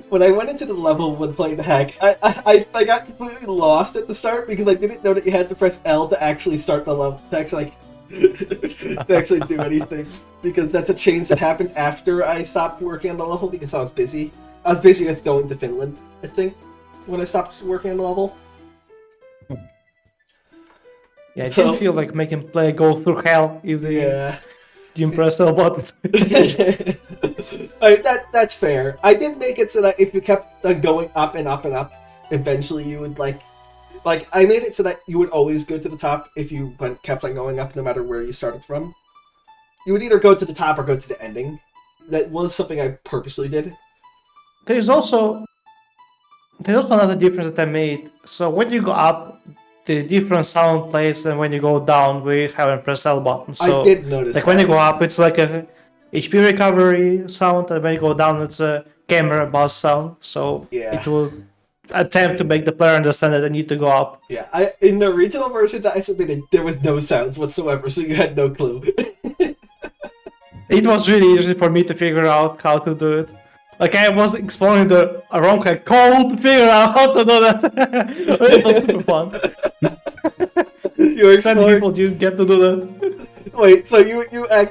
When I went into the level when playing the hack, I got completely lost at the start because I didn't know that you had to press L to actually start the level, to actually to actually do anything, because that's a change that happened after I stopped working on the level because I was busy. I was busy with going to Finland, I think, when I stopped working on the level. Yeah, it didn't feel like making play go through hell if they didn't press L button. That's fair. I did make it so that if you kept going up and up and up, eventually you would like I made it so that you would always go to the top if you kept on going up no matter where you started from. You would either go to the top or go to the ending. That was something I purposely did. There's also another difference that I made. So when you go up, the different sound plays, and when you go down, we haven't pressed L button. So I did notice like that. when you go up, it's like a HP recovery sound, and when you go down, it's a camera buzz sound. So it will attempt to make the player understand that they need to go up. Yeah, in the original version that I submitted, there was no sounds whatsoever, so you had no clue. It was really easy for me to figure out how to do it. Like I was exploring the romhack code to figure out how to do that. It was super fun. Some people didn't get to do that. Wait, so you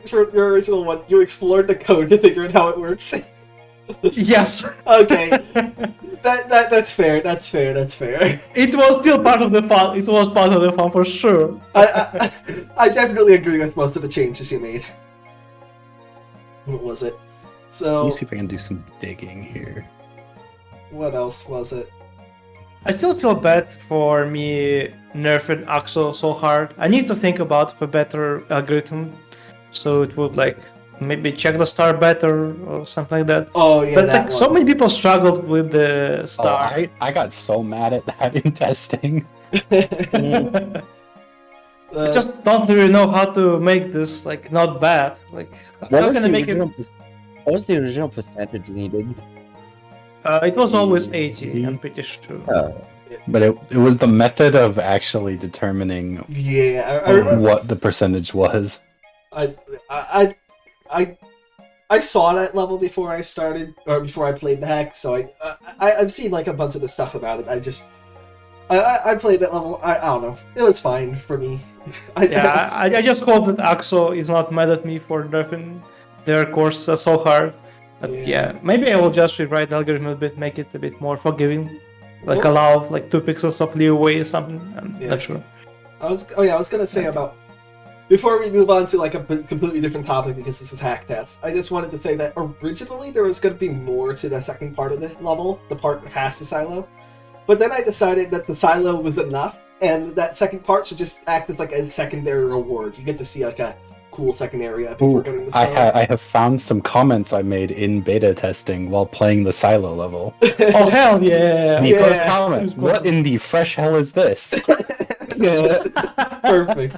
for your original one, you explored the code to figure out how it works? Yes. Okay. That's fair. That's fair. That's fair. It was still part of the fun. It was part of the fun for sure. I definitely agree with most of the changes you made. What was it? So let me see if I can do some digging here. What else was it? I still feel bad for me nerfing Axo so hard. I need to think about a better algorithm, so it would like maybe check the star better or something like that. Oh yeah, but like so many people struggled with the star. Oh, I got so mad at that in testing. I just don't really know how to make this like not bad. Like how can I make it? What was the original percentage needed? It was always 80. I'm pretty sure. But it was the method of actually determining what the percentage was. I saw that level before I started, or before I played the hack, so I've seen like a bunch of the stuff about it. I played that level. I don't know. It was fine for me. I just hope that Axo is not mad at me for nerfing their course so hard. But maybe I will just rewrite the algorithm a bit, make it a bit more forgiving, like allow like 2 pixels of leeway or something. I'm not sure. I was gonna say about, before we move on to like a completely different topic because this is HackCast, I just wanted to say that originally there was going to be more to the second part of the level, the part past the silo, but then I decided that the silo was enough, and that second part should just act as like a secondary reward. You get to see like a cool second area before getting the silo. I have found some comments I made in beta testing while playing the silo level. Oh hell yeah! The first comment: what in the fresh hell is this? Perfect.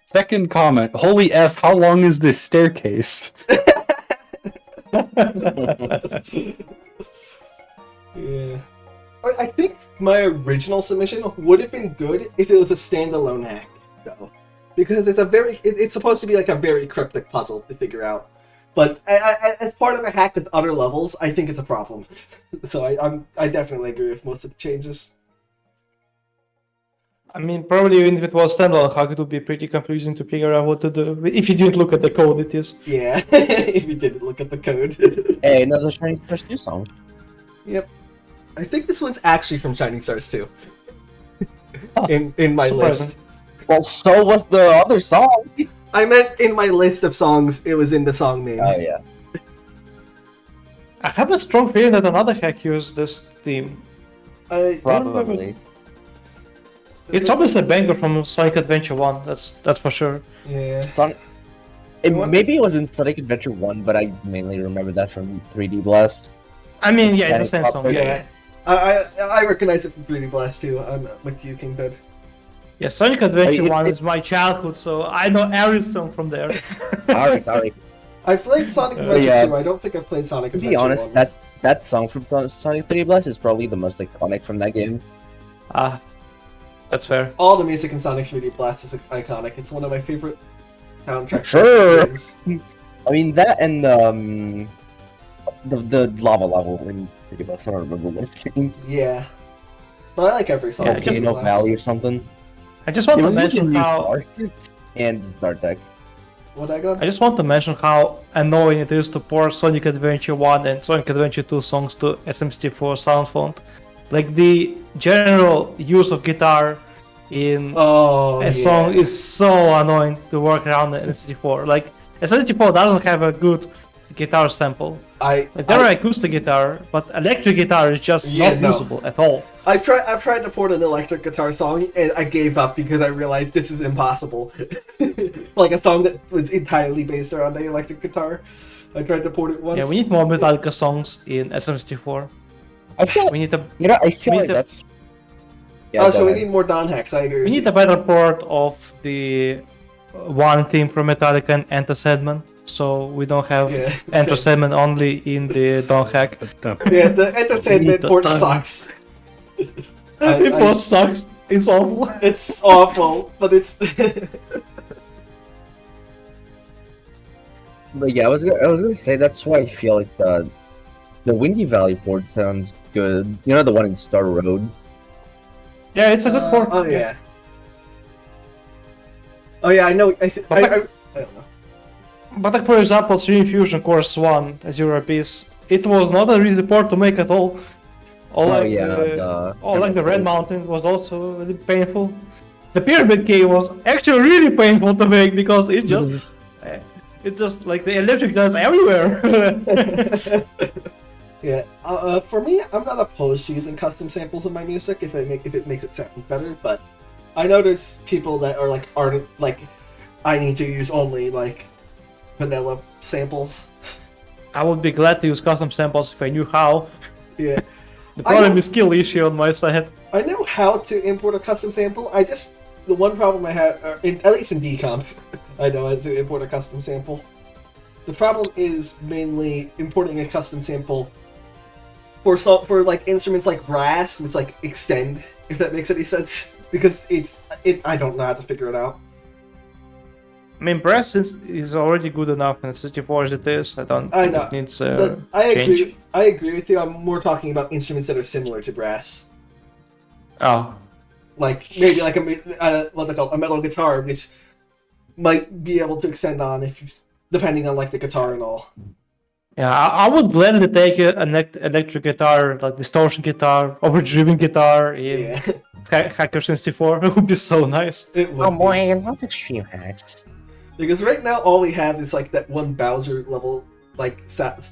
Second comment: holy F, how long is this staircase? Yeah. I think my original submission would have been good if it was a standalone hack, though. Because it's supposed to be like a very cryptic puzzle to figure out. But as part of a hack with other levels, I think it's a problem. So I definitely agree with most of the changes. I mean, probably even if it was standalone hack, it would be pretty confusing to figure out what to do. If you didn't look at the code, it is. Yeah, if you didn't look at the code. Hey, another Shining Stars 2 song. Yep. I think this one's actually from Shining Stars 2. In my list. Well, so was the other song. I meant in my list of songs, it was in the song name. Oh, yeah. I have a strong feeling that another hack used this theme. Probably. It's obviously a banger from Sonic Adventure 1, that's for sure. Yeah. Maybe it was in Sonic Adventure 1, but I mainly remember that from 3D Blast. I mean, yeah, it's the same song. Yeah. I recognize it from 3D Blast too. I'm with you, King Ted. Yeah, Sonic Adventure 1 is my childhood, so I know every song from there. Alright. I've played Sonic Adventure 2, I don't think I've played Sonic Adventure 1. To be honest, that song from Sonic 3D Blast is probably the most iconic from that game. That's fair. All the music in Sonic 3D Blast is iconic. It's one of my favorite soundtracks. Sure. Games. I mean that and the lava level in 3D Blast. I don't remember what it's named. Yeah. But I like every song. Yeah, in 3D Volcano Blast. Valley or something. I just want to It was mention in New how York, and StarTech. What I got? I just want to mention how annoying it is to port Sonic Adventure 1 and Sonic Adventure 2 songs to SM64 sound font. Like the general use of guitar in a song is so annoying to work around in SM64. Like SM64 doesn't have a good guitar sample. Like, there are acoustic guitar, but electric guitar is just not usable at all. I've tried to port an electric guitar song and I gave up because I realized this is impossible. Like a song that was entirely based around the electric guitar. I tried to port it once. Yeah, we need more Metallica songs in SM64. I feel We need to I feel like that's. Yeah, so we go ahead. need more Don hacks. I agree. we need a better port of the one theme from Metallica and Enter Sandman, so we don't have Enter Sandman only in the Don hack. Yeah, the entertainment port sucks. It port sucks. It's awful. It's awful, but it's. But yeah, I was gonna say that's why I feel like the Windy Valley port sounds good. You know the one in Star Road. Yeah, it's a good port. Oh yeah. Oh yeah, I know. I don't know. But like for example, Serene Fusion Course 1 Azure piece, it was not a really port to make at all. The Red Mountain was also really painful. The Pyramid Cave was actually really painful to make because it just like the electric does everywhere. Yeah. For me, I'm not opposed to using custom samples in my music if it makes it sound better. But I know there's people that are aren't like, I need to use only like vanilla samples. I would be glad to use custom samples if I knew how. Yeah. The problem is skill issue on my side. I know how to import a custom sample. The one problem I have, at least in decomp, I know how to import a custom sample. The problem is mainly importing a custom sample for like instruments like brass, which like extend, if that makes any sense, because I don't know how to figure it out. I mean, brass is already good enough in 64 as it is. I know. It needs change. I agree with you. I'm more talking about instruments that are similar to brass. Oh. Like maybe like a metal guitar, which might be able to extend on depending on like the guitar and all. Yeah, I would gladly take an electric guitar, like distortion guitar, overdriven guitar in Hacker 64. It would be so nice. It would. Oh boy, I love extreme hacks. Because right now all we have is like that one Bowser level, like sound,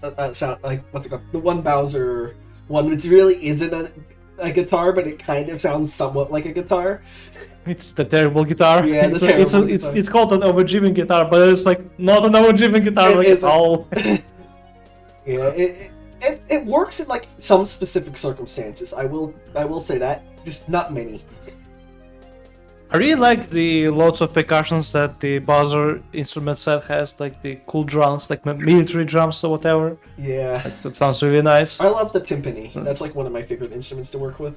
like what's it called? The one Bowser one, which really isn't a guitar, but it kind of sounds somewhat like a guitar. It's the terrible guitar. Yeah, it's called an overdriven guitar, but it's like not an overdriven guitar like at all. Yeah, it works in like some specific circumstances. I will say that, just not many. I really like the lots of percussions that the Bowser instrument set has, like the cool drums, like military drums or whatever. Yeah. Like, that sounds really nice. I love the timpani. That's like one of my favorite instruments to work with.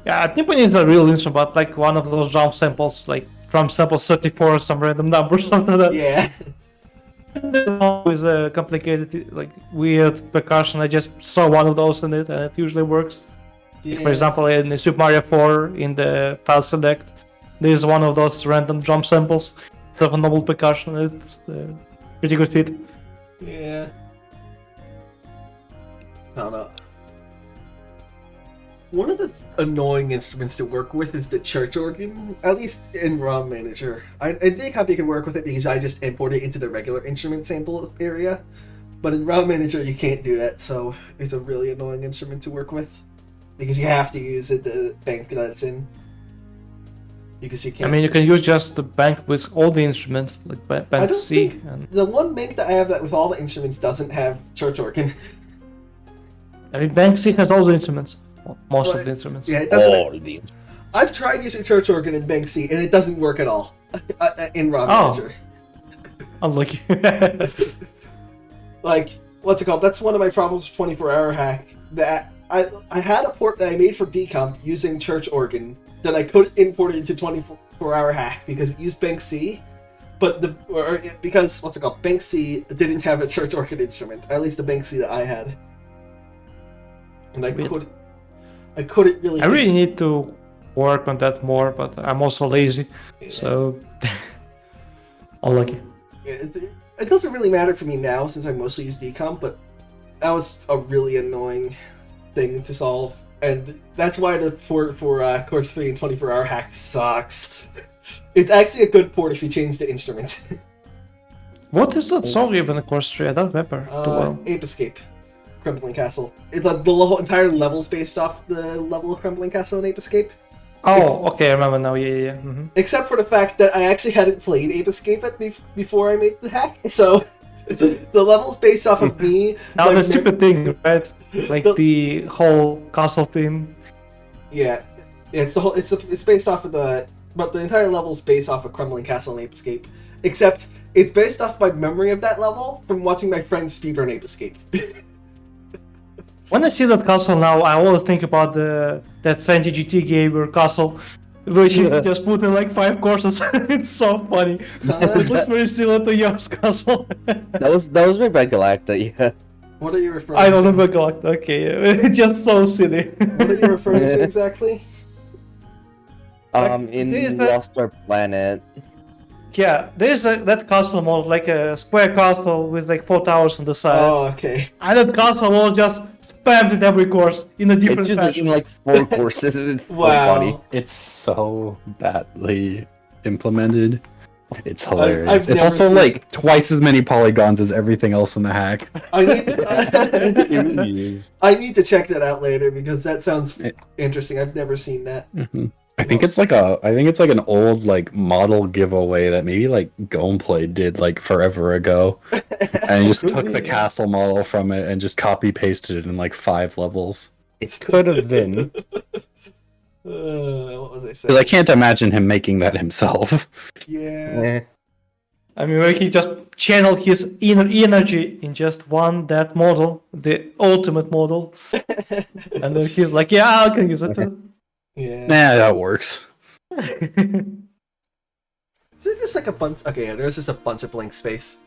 Yeah, timpani is a real instrument, but like one of those drum samples, like drum sample 34 or some random number or something like that. Yeah. There's always a complicated, like weird percussion. I just throw one of those in it and it usually works. Yeah. For example, in Super Mario 4, in the file select, there's one of those random drum samples of a novel percussion. It's pretty good fit. Yeah. I don't know. One of the annoying instruments to work with is the church organ, at least in ROM Manager. I think you can work with it because I just import it into the regular instrument sample area. But in ROM Manager, you can't do that, so it's a really annoying instrument to work with. Because you have to use the bank that it's in. Because you can't. I mean, you can use just the bank with all the instruments, like bank C. The one bank that I have that with all the instruments doesn't have church organ. I mean, bank C has all the instruments. Most of the instruments. Yeah, it doesn't. I've tried using church organ in bank C, and it doesn't work at all in ROM Manager. Unlucky. Like, what's it called? That's one of my problems with 24-hour hack. That I had a port that I made for decomp using church organ, that I couldn't import it into 24-hour hack because it used Bank C, but because what's it called? Bank C didn't have a church organ instrument. At least the Bank C that I had, and I couldn't really. I really need to work on that more, but I'm also lazy, so unlucky. It doesn't really matter for me now since I mostly use decomp, but that was a really annoying thing to solve, and that's why the port for Course 3 and 24-hour hack sucks. It's actually a good port if you change the instrument. What is that song even in Course 3? I don't remember too well. Ape Escape, Crumbling Castle. The whole entire level's based off the level of Crumbling Castle and Ape Escape. Oh, okay, I remember now. Yeah. Mm-hmm. Except for the fact that I actually hadn't played Ape Escape before I made the hack, so the level's based off of me. Now the stupid thing, right? Like the whole castle theme. Yeah, it's the whole. It's based off of but the entire level's based off of Crumbling Castle and Ape Escape. Except it's based off my memory of that level from watching my friends speedrun Ape Escape. When I see that castle now, I always think about that Sandy GT game or castle, which you just put in like 5 courses. It's so funny. It looks very similar to yours castle. that was made by Galacta, yeah. What are you referring? I don't remember Galacta. Okay, it's just so silly. What are you referring to exactly? In Lost Our Planet. Yeah, there's that castle model, like a square castle with like 4 towers on the sides. Oh, okay. And that castle was just spammed in every course in a different It's just fashion. in like 4 courses. It's so Wow. funny. It's so badly implemented. It's I've hilarious. It's never also seen- like twice as many polygons as everything else in the hack. I It need. really is. I need to check that out later because that sounds interesting. I've never seen that. Mhm. I think it's like an old like model giveaway that maybe like Gameplay did like forever ago, and he just took the castle model from it and just copy pasted it in like 5 levels. It could have been. What was I Because saying? I can't imagine him making that himself. Yeah. Eh. I mean, where he just channeled his inner energy in just that model, the ultimate model. And then he's like, yeah, I can use it. Yeah. Nah, that works. Is there just like a bunch? Okay, yeah, there's just a bunch of blank space.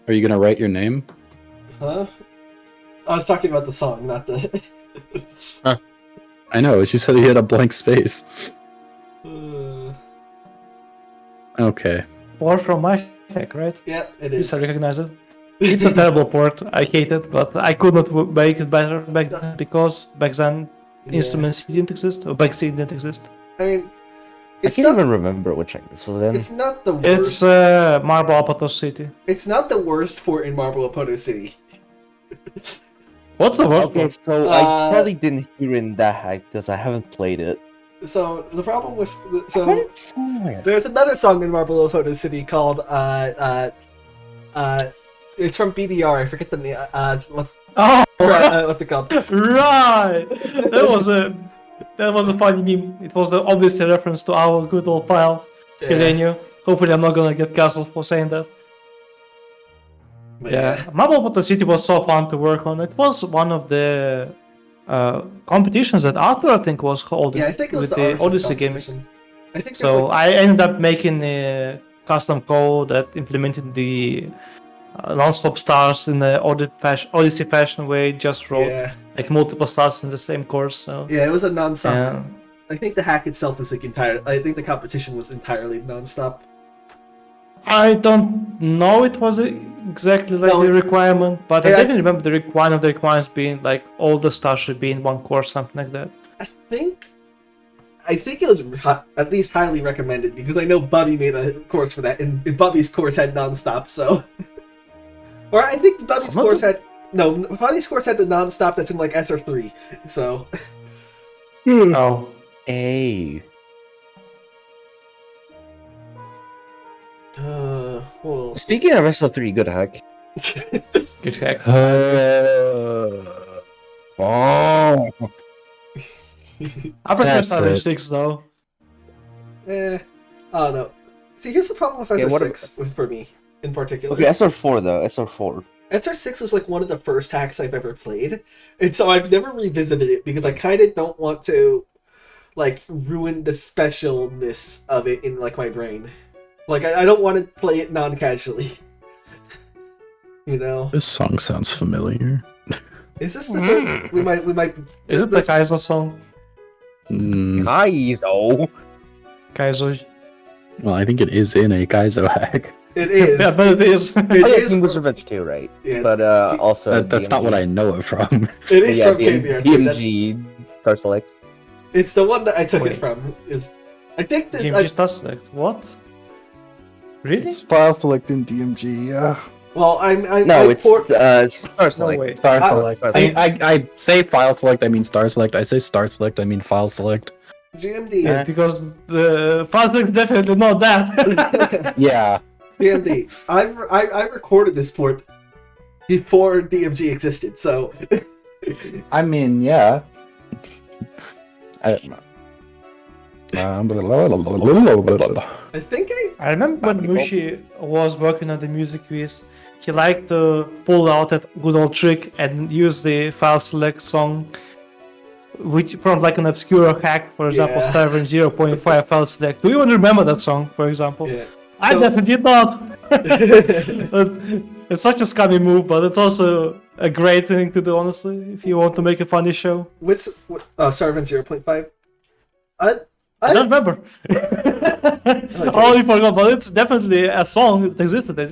Are you gonna write your name? Huh? I was talking about the song, not the. I know. She said he had a blank space. Okay. Port from my hack, right? Yep, it Yes, is. I recognize it. It's a terrible port. I hate it, but I could not make it better back then because back then instruments didn't exist, or back C didn't exist. I mean, I it's can't not. even remember which hack this was in. It's not the It's worst. Marble Apatos City. It's not the worst port in Marble Apoto City. What's the word? Okay, so I probably didn't hear in that hack because I haven't played it. So the problem with I heard so it somewhere. there's another song in Marble Apoto City called it's from BDR. I forget the name. What's Oh, what's it called? right! That was a funny meme. It was the obvious reference to our good old pal, Piranha. Hopefully I'm not gonna get castled for saying that. But Yeah, Marble Apatos City was so fun to work on. It was one of the competitions that Arthur, I think, was holding Yeah, I think it was with the the Artisan Odyssey game. competition. I think there's So like, I ended up making a custom code that implemented the non-stop stars in the Odyssey fashion way. Just wrote yeah, like multiple stars in the same course. So yeah, it was a non-stop. yeah. I think the hack itself was like entire. I think the competition was entirely non-stop. I don't know it was exactly like No, the requirement, but I yeah, didn't remember the requirements being like all the stars should be in one course, something like that. I think it was at least highly recommended because I know Bubby made a course for that, and Bubby's course had non-stop. So, or I think Bubby's I'm not course had Bubby's course had the non-stop that's in like SR3. So, Oh, Hey. well, Speaking of SO3, good hack. good hack. Oh. I prefer That's Silent it. 6 though. I don't know. See, here's the problem with Okay, what SR6 for me in particular. Okay, SR4 though. SR4. SR6 was like one of the first hacks I've ever played, and so I've never revisited it because I kind of don't want to. like ruin the specialness of it in like my brain. Like I don't want to play it non-casually. You know. This song sounds familiar. Is this the we might Is it the Kaizo song? Kaizo. Kaizo. Well, I think it is in a Kaizo hack. It is. Yeah, but it is. It It's is. English Revenge too, right? Yeah, But also That's not what I know it from. It is yeah, from KBR. DMG Star Select. It's the one that I took it Wait. from. Is I think this. DMG Star Select. What? Really? It's file select in DMG, yeah. Well, No, I it's port- Star No Select. way. Star I- select. I say file select, I mean star select. I say star select, I mean file select. GMD. Yeah, because the file select is definitely not that. Yeah. DMD. I recorded this port before DMG existed, so I mean, yeah. I think I remember when Mushi was working on the music quiz, he liked to pull out that good old trick and use the file select song, which from like an obscure hack, for example, Yeah. Starving 0.5 file select. Do you even remember that song, for example? Yeah. I So- definitely did not. But it's such a scummy move, but it's also a great thing to do, honestly, if you want to make a funny show. What's Sarvin 0.5? I don't remember. I only forgot, but it's definitely a song that existed. I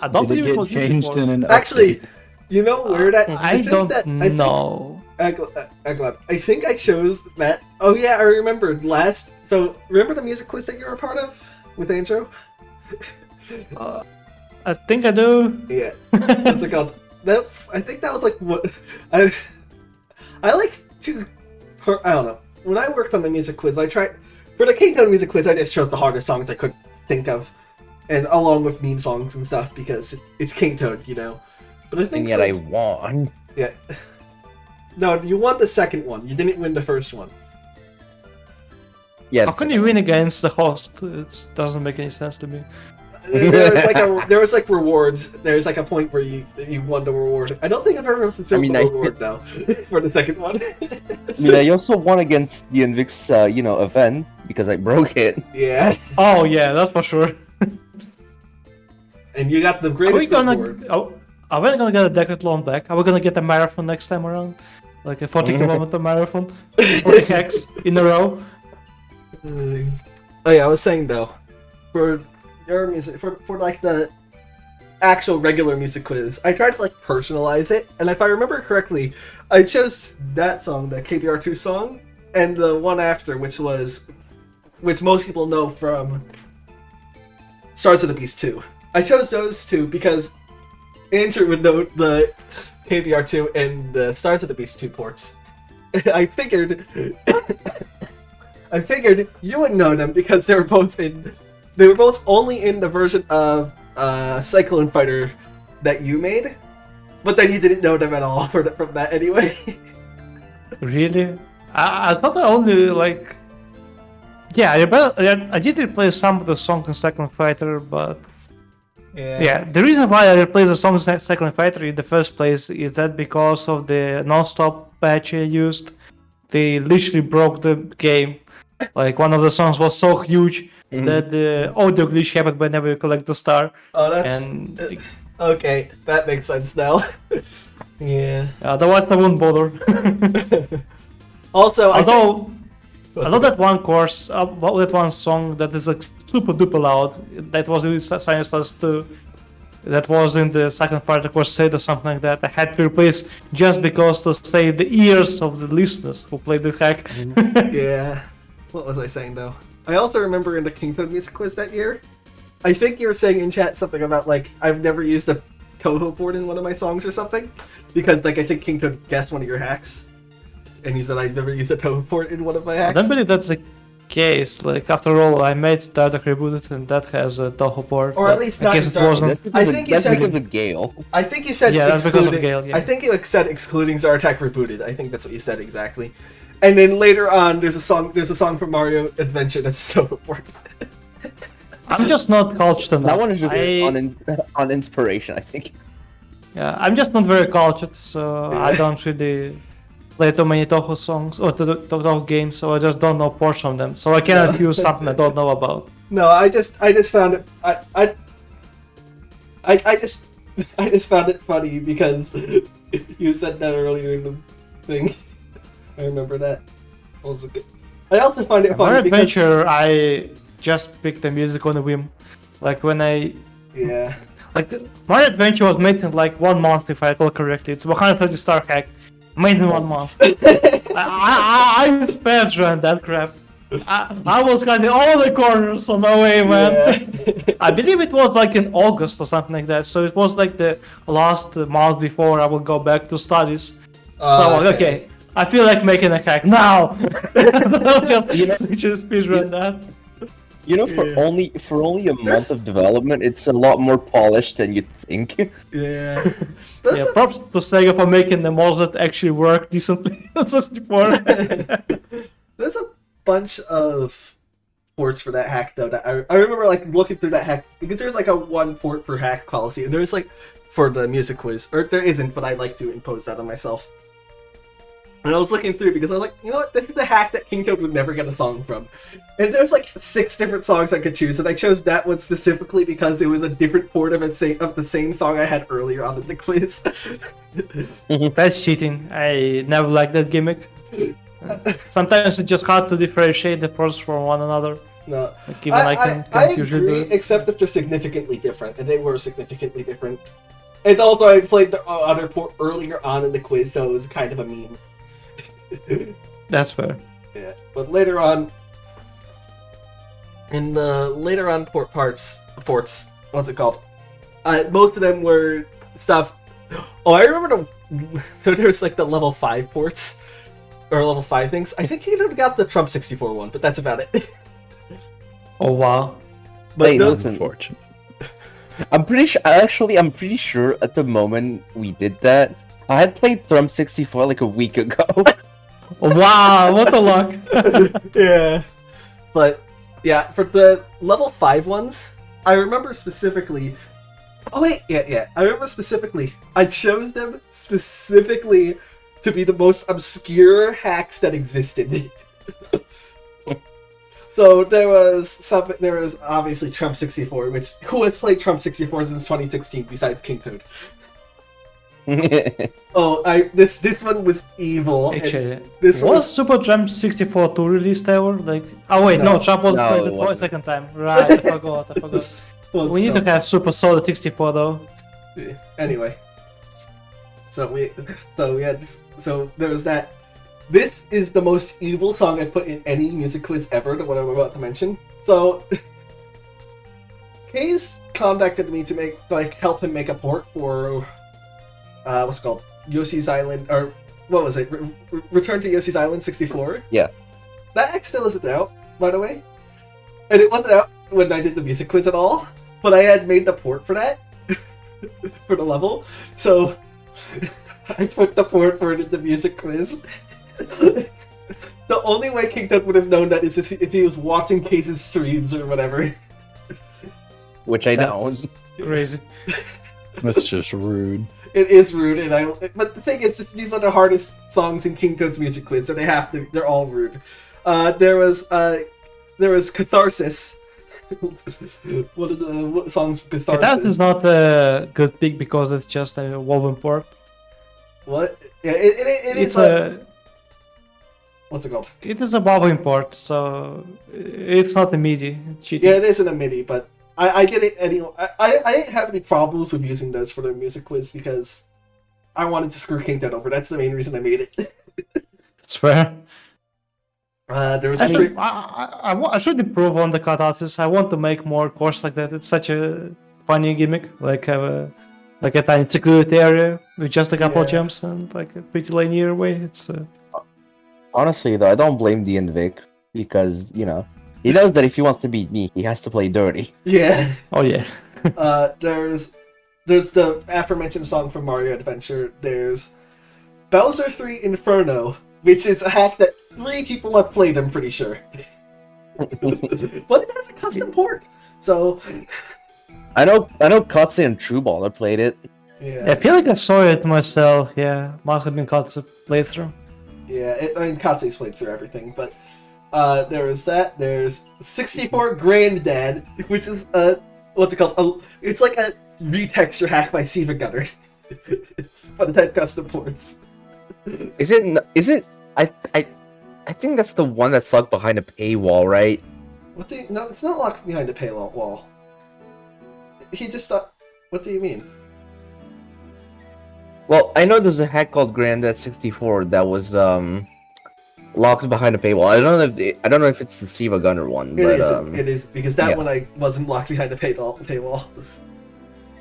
don't Did believe it it was get used changed before. in an Actually, you know where that I think don't that- I think- know. Aglab, I think I chose that. Oh yeah, I remembered last. So remember the music quiz that you were a part of with Andrew? I think I do. Yeah. What's it called? That I think that was like what I like to. I don't know. When I worked on the music quiz, I tried for the K-Tone music quiz. I just chose the hardest songs I could think of, and along with meme songs and stuff because it's K-Tone, you know. But I think And yet for- I won. yeah. No, you won the second one. You didn't win the first one. Yeah. How can you win against the host? It doesn't make any sense to me. There was like rewards. There's like a point where you won the reward. I don't think I've ever fulfilled mean, the I- reward now for the second one. I mean, I also won against the Invix, event because I broke it. Yeah, Oh yeah, that's for sure. and you got the Are we greatest gonna? reward. Are we gonna get a decathlon back? Are we gonna get a marathon next time around? Like a 40-kilometer marathon, 40 hacks in a row. Oh yeah, I was saying though, for your music, for like the actual regular music quiz, I tried to like personalize it, and if I remember correctly, I chose that song, the KBR2 song, and the one after, which most people know from Stars of the Beast 2. I chose those two because Andrew would know the KBR2 and the Stars of the Beast 2 ports. And I figured you would know them because they were both only in the version of Cyclone Fighter that you made, but then you didn't know them at all from that anyway. Really? I thought I only like. Yeah, I did replace some of the songs in Second Fighter, but yeah, the reason why I replaced the songs in Second Fighter in the first place is that because of the non-stop patch I used, they literally broke the game. Like one of the songs was so huge that the audio glitch happened whenever you collect the star. Oh, that's And okay. That makes sense now. Yeah. otherwise I wouldn't bother. Also, Although that one course, that one song that is like super duper loud, that was in Science Class 2, that was in the second part of Crusade or something like that, I had to replace just because to save the ears of the listeners who played the hack. yeah. What was I saying though? I also remember in the Kingtone music quiz that year, I think you were saying in chat something about like I've never used a Toho board in one of my songs or something, because like I think Kingtone guessed one of your hacks, and he said I've never used a Toho board in one of my I hacks. don't believe that's the case. Like after all, I made Star Trek Rebooted and that has a Toho port. Or at but least I not guess it Star- wasn't. That's because, think you that's said- because of Gale. I think you said Yeah, that's because of excluding. Gale, yeah. I think you said excluding Zartak Rebooted. I think that's what you said exactly. And then later on, there's a song from Mario Adventure that's a Toho board. I'm just not cultured enough. That one is just I- on inspiration, I think. Yeah, I'm just not very cultured, so I don't really play too many Toho songs or Toho games, so I just don't know ports from them. So I cannot use something I don't know about. No, I just found it. I just found it funny because you said that earlier in the thing. I remember that. Also good. I also find it funny because Adventure, I just picked the music on a whim. Like when yeah. Mario Adventure was made in like 1 month, if I recall correctly. It's 130 star hack, made in 1 month. I speedrun that crap. I was cutting all the corners, so no way, man. Yeah. I believe it was like in August or something like that. So it was like the last month before I will go back to studies. So I'm like, okay, I feel like making a hack now. just speedrun that. You know, for only a month of development, it's a lot more polished than you'd think. Yeah. Yeah, props to Sega for making the mods that actually work decently on 64. There's a bunch of ports for that hack though. That I remember like looking through that hack because there's like a 1 port per hack policy, and there's like for the music quiz, or there isn't, but I like to impose that on myself. And I was looking through because I was like, you know what, this is the hack that King Toad would never get a song from. And there's like 6 different songs I could choose, and I chose that one specifically because it was a different port of the same song I had earlier on in the quiz. That's cheating. I never liked that gimmick. Sometimes it's just hard to differentiate the ports from one another. No, like even I agree, except if they're significantly different, and they were significantly different. And also, I played the other port earlier on in the quiz, so it was kind of a meme. That's fair. Yeah, but later on, in the later on ports, what's it called? Most of them were stuff. Oh, I remember so there's like the level 5 ports, or level 5 things. I think you got the Trump 64 one, but that's about it. Oh wow! But hey, listen, I'm pretty sure at the moment we did that, I had played Thrum 64 like a week ago. Wow, what the luck! Yeah, but yeah, for the level 5 ones, I remember specifically. Oh wait, yeah, I remember specifically. I chose them specifically to be the most obscure hacks that existed. So there was obviously Trump 64, which who has played Trump 64 since 2016 besides King Toad? Oh, this one was evil. Actually, this was Super Trump 64 2 released ever? Like, oh wait, no, Trump was played for the second time. Right, I forgot. Well, we need to have Super Solid 64 though. Anyway, so there was that. This is the most evil song I've put in any music quiz ever, the one I'm about to mention. So, Kay's contacted me to help him make a port for, what's it called? Yoshi's Island, or what was it? Return to Yoshi's Island 64? Yeah. That X still isn't out, by the way. And it wasn't out when I did the music quiz at all, but I had made the port for that, for the level. So, I put the port for it in the music quiz. The only way King Toad would have known that is if he was watching Case's streams or whatever. Which I don't. Crazy. That's just rude. It is rude, but the thing is, these are the hardest songs in King Toad's music quiz, so they're all rude. There was Catharsis. What are the songs from Catharsis? That is not a good pick because it's just a woven port. What? Yeah, it's what's it called? It is a woven port, so it's not a MIDI. Cheating. Yeah, it isn't a MIDI, but I get it anyway. I didn't have any problems with using those for the music quiz because I wanted to screw King Toad over. That's the main reason I made it. It's fair. There was I should improve on the catharsis. I want to make more course like that. It's such a funny gimmick. Like have a tiny security area with just a couple of jumps and like a pretty linear way. It's honestly though, I don't blame the Invic because he knows that if he wants to beat me, he has to play dirty. Yeah. Oh yeah. There's the aforementioned song from Mario Adventure. There's Bowser 3 Inferno, which is a hack that 3 people have played, I'm pretty sure. But it has a custom port, so... I know Katse and Trueballer played it. Yeah. I feel like I saw it myself, yeah. Must have been Katse playthrough. Yeah, I mean, Katsu's played through everything, but there is that. There's 64 Granddad, which is what's it called? It's like a retexture hack by Siva Gunner, but it had custom ports. Is it? I think that's the one that's locked behind a paywall, right? No, it's not locked behind a paywall wall. He just thought. What do you mean? Well, I know there's a hack called Granddad 64 that was locked behind a paywall. I don't know if it's the Siva Gunner one. It is because that yeah. one I wasn't locked behind a paywall.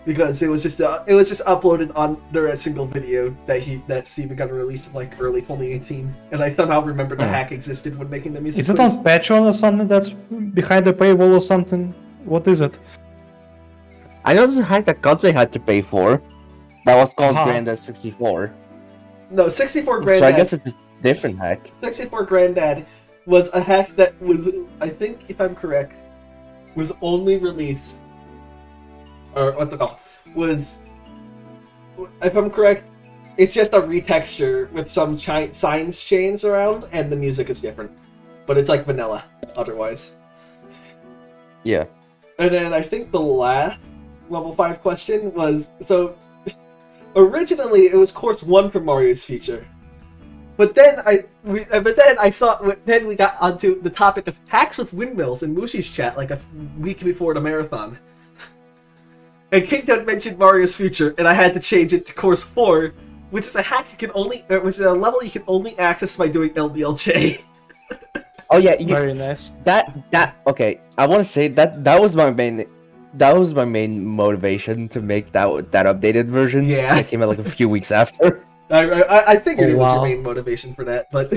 Because it was just uploaded under a single video that Siva Gunner released in like early 2018, and I somehow remembered the hack existed when making the music. Is it on Patreon or something that's behind the paywall or something? What is it? I know there's a hack that Katsu had to pay for. That was called Granddad 64. No, 64 Granddad. So I guess it's a different hack. 64 Granddad was a hack that was, I think, if I'm correct, was only released, or what's it called? Was, if I'm correct, it's just a retexture with some signs chains around, and the music is different, but it's like vanilla otherwise. Yeah. And then I think the last level 5 question was, so originally it was course 1 for Mario's Future. But then we got onto the topic of hacks with windmills in Mushi's chat like a week before the marathon. And Kingdom mentioned Mario's Future, and I had to change it to course 4, which is a hack you can only, which is a level you can only access by doing LBLJ. Oh yeah, very nice. Okay. I want to say that was my main motivation to make that updated version. Yeah, that came out like a few weeks after. I figured it was your main motivation for that, but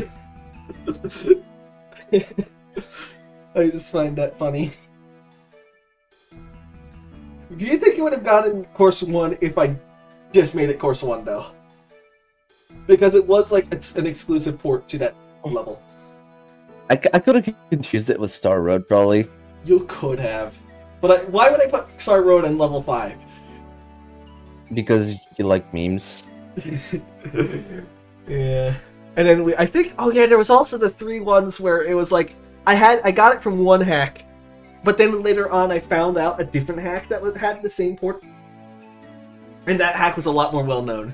I just find that funny. Do you think you would have gotten course 1 if I just made it course 1 though? Because it was like an exclusive port to that level. I could have confused it with Star Road probably. You could have, but why would I put Star Road in level 5? Because you like memes. Yeah. And then I think, oh yeah, there was also the 3 ones where it was like I got it from one hack, but then later on I found out a different hack that had the same port, and that hack was a lot more well known.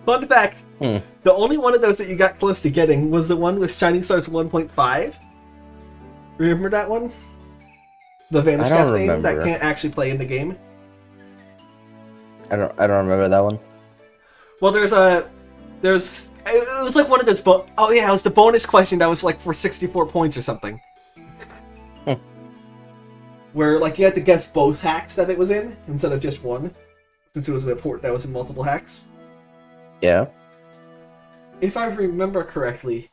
Fun fact: the only one of those that you got close to getting was the one with Shining Stars 1.5. Remember that one? The Vanish Cap thing that can't actually play in the game. I don't remember that one. Well, it was like one of those, oh yeah, it was the bonus question that was like for 64 points or something. Where like you had to guess both hacks that it was in, instead of just one, since it was a port that was in multiple hacks. Yeah. If I remember correctly,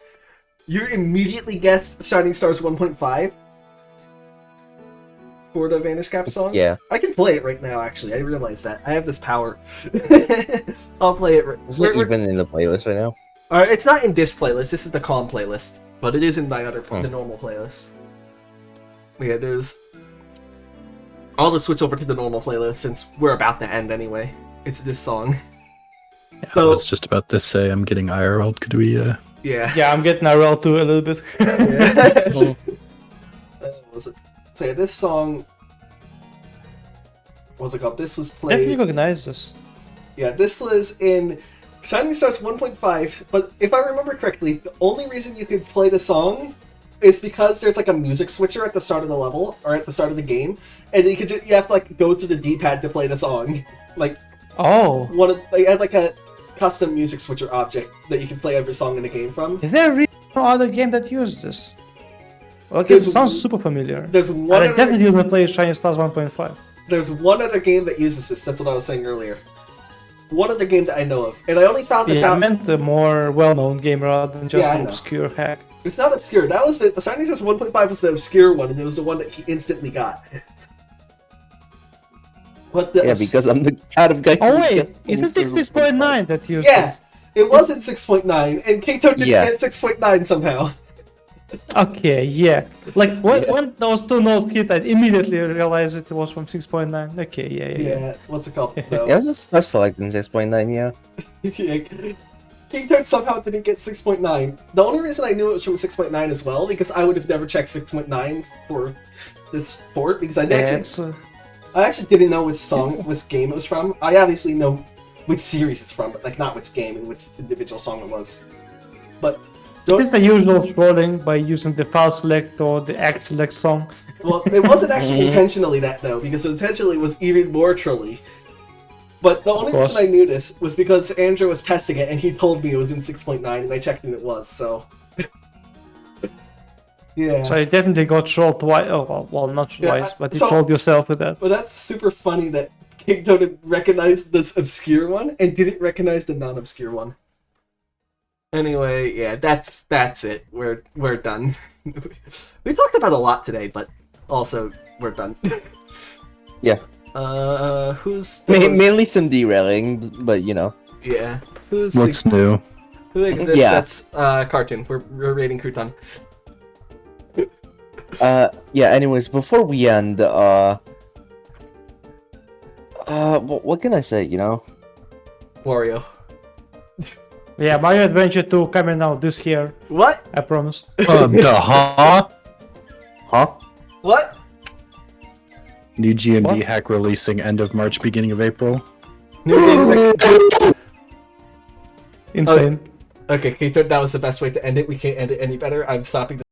you immediately guessed Shining Stars 1.5 for the Vanish Cap song? Yeah. I can play it right now, actually. I realize that. I have this power. I'll play it. Is it even in the playlist right now? Alright, it's not in this playlist. This is the calm playlist. But it is in my other the normal playlist. Yeah, there's... I'll just switch over to the normal playlist since we're about to end anyway. It's this song. Yeah, So I was just about to say I'm getting IRL. Could we Yeah. Yeah, I'm getting IRL too a little bit. Yeah. Was it? So yeah, this song... What's it called? This was played... Definitely recognize this. Yeah, this was in Shining Stars 1.5, but if I remember correctly, the only reason you could play the song is because there's like a music switcher at the start of the level, or at the start of the game, and you have to like go through the D-pad to play the song. Like, they had like a custom music switcher object that you can play every song in the game from. Is there really no other game that used this? Okay, it sounds super familiar. There's one. I definitely want to play Shining Stars 1.5. There's one other game that uses this. That's what I was saying earlier. One other game that I know of, and I only found this out. I meant the more well-known game rather than just an obscure hack. It's not obscure. That was the Shining Stars 1.5 was the obscure one, and it was the one that he instantly got. But because I'm the kind of guy. Oh wait, is it 6.9 that used? Yeah, it was at 6.9, and Kato didn't get 6.9 somehow. Okay, yeah. Like when those two notes hit, I immediately realized it was from 6.9. Okay, yeah. What's it called? Yeah, I was just start selecting 6.9. Yeah. King Toad somehow didn't get 6.9. The only reason I knew it was from 6.9 as well, because I would have never checked 6.9 for this port, because I actually didn't know which game it was from. I obviously know which series it's from, but like not which game and which individual song it was. But it's the usual trolling by using the file select or the act select song. well, it wasn't actually intentionally that though, because intentionally was even more trolly. But the only reason I knew this was because Andrew was testing it and he told me it was in 6.9 and I checked and it was, so... yeah. So you definitely got trolled twice. Oh, well, not twice, but you trolled yourself with that. But that's super funny that King Toad recognized this obscure one and didn't recognize the non-obscure one. Anyway, yeah, that's it. We're done. We talked about a lot today, but also we're done. Yeah. Who's mainly some derailing, but you know. Yeah. What's new? Who exists? Yeah. That's Cartoon. We're rating Crouton. Yeah. Anyways, before we end, what can I say? You know, Wario. Yeah, Mario Adventure 2 coming out this year. What? I promise. Huh? What? New GMD hack releasing end of March, beginning of April. Insane. Okay, that was the best way to end it. We can't end it any better. I'm stopping the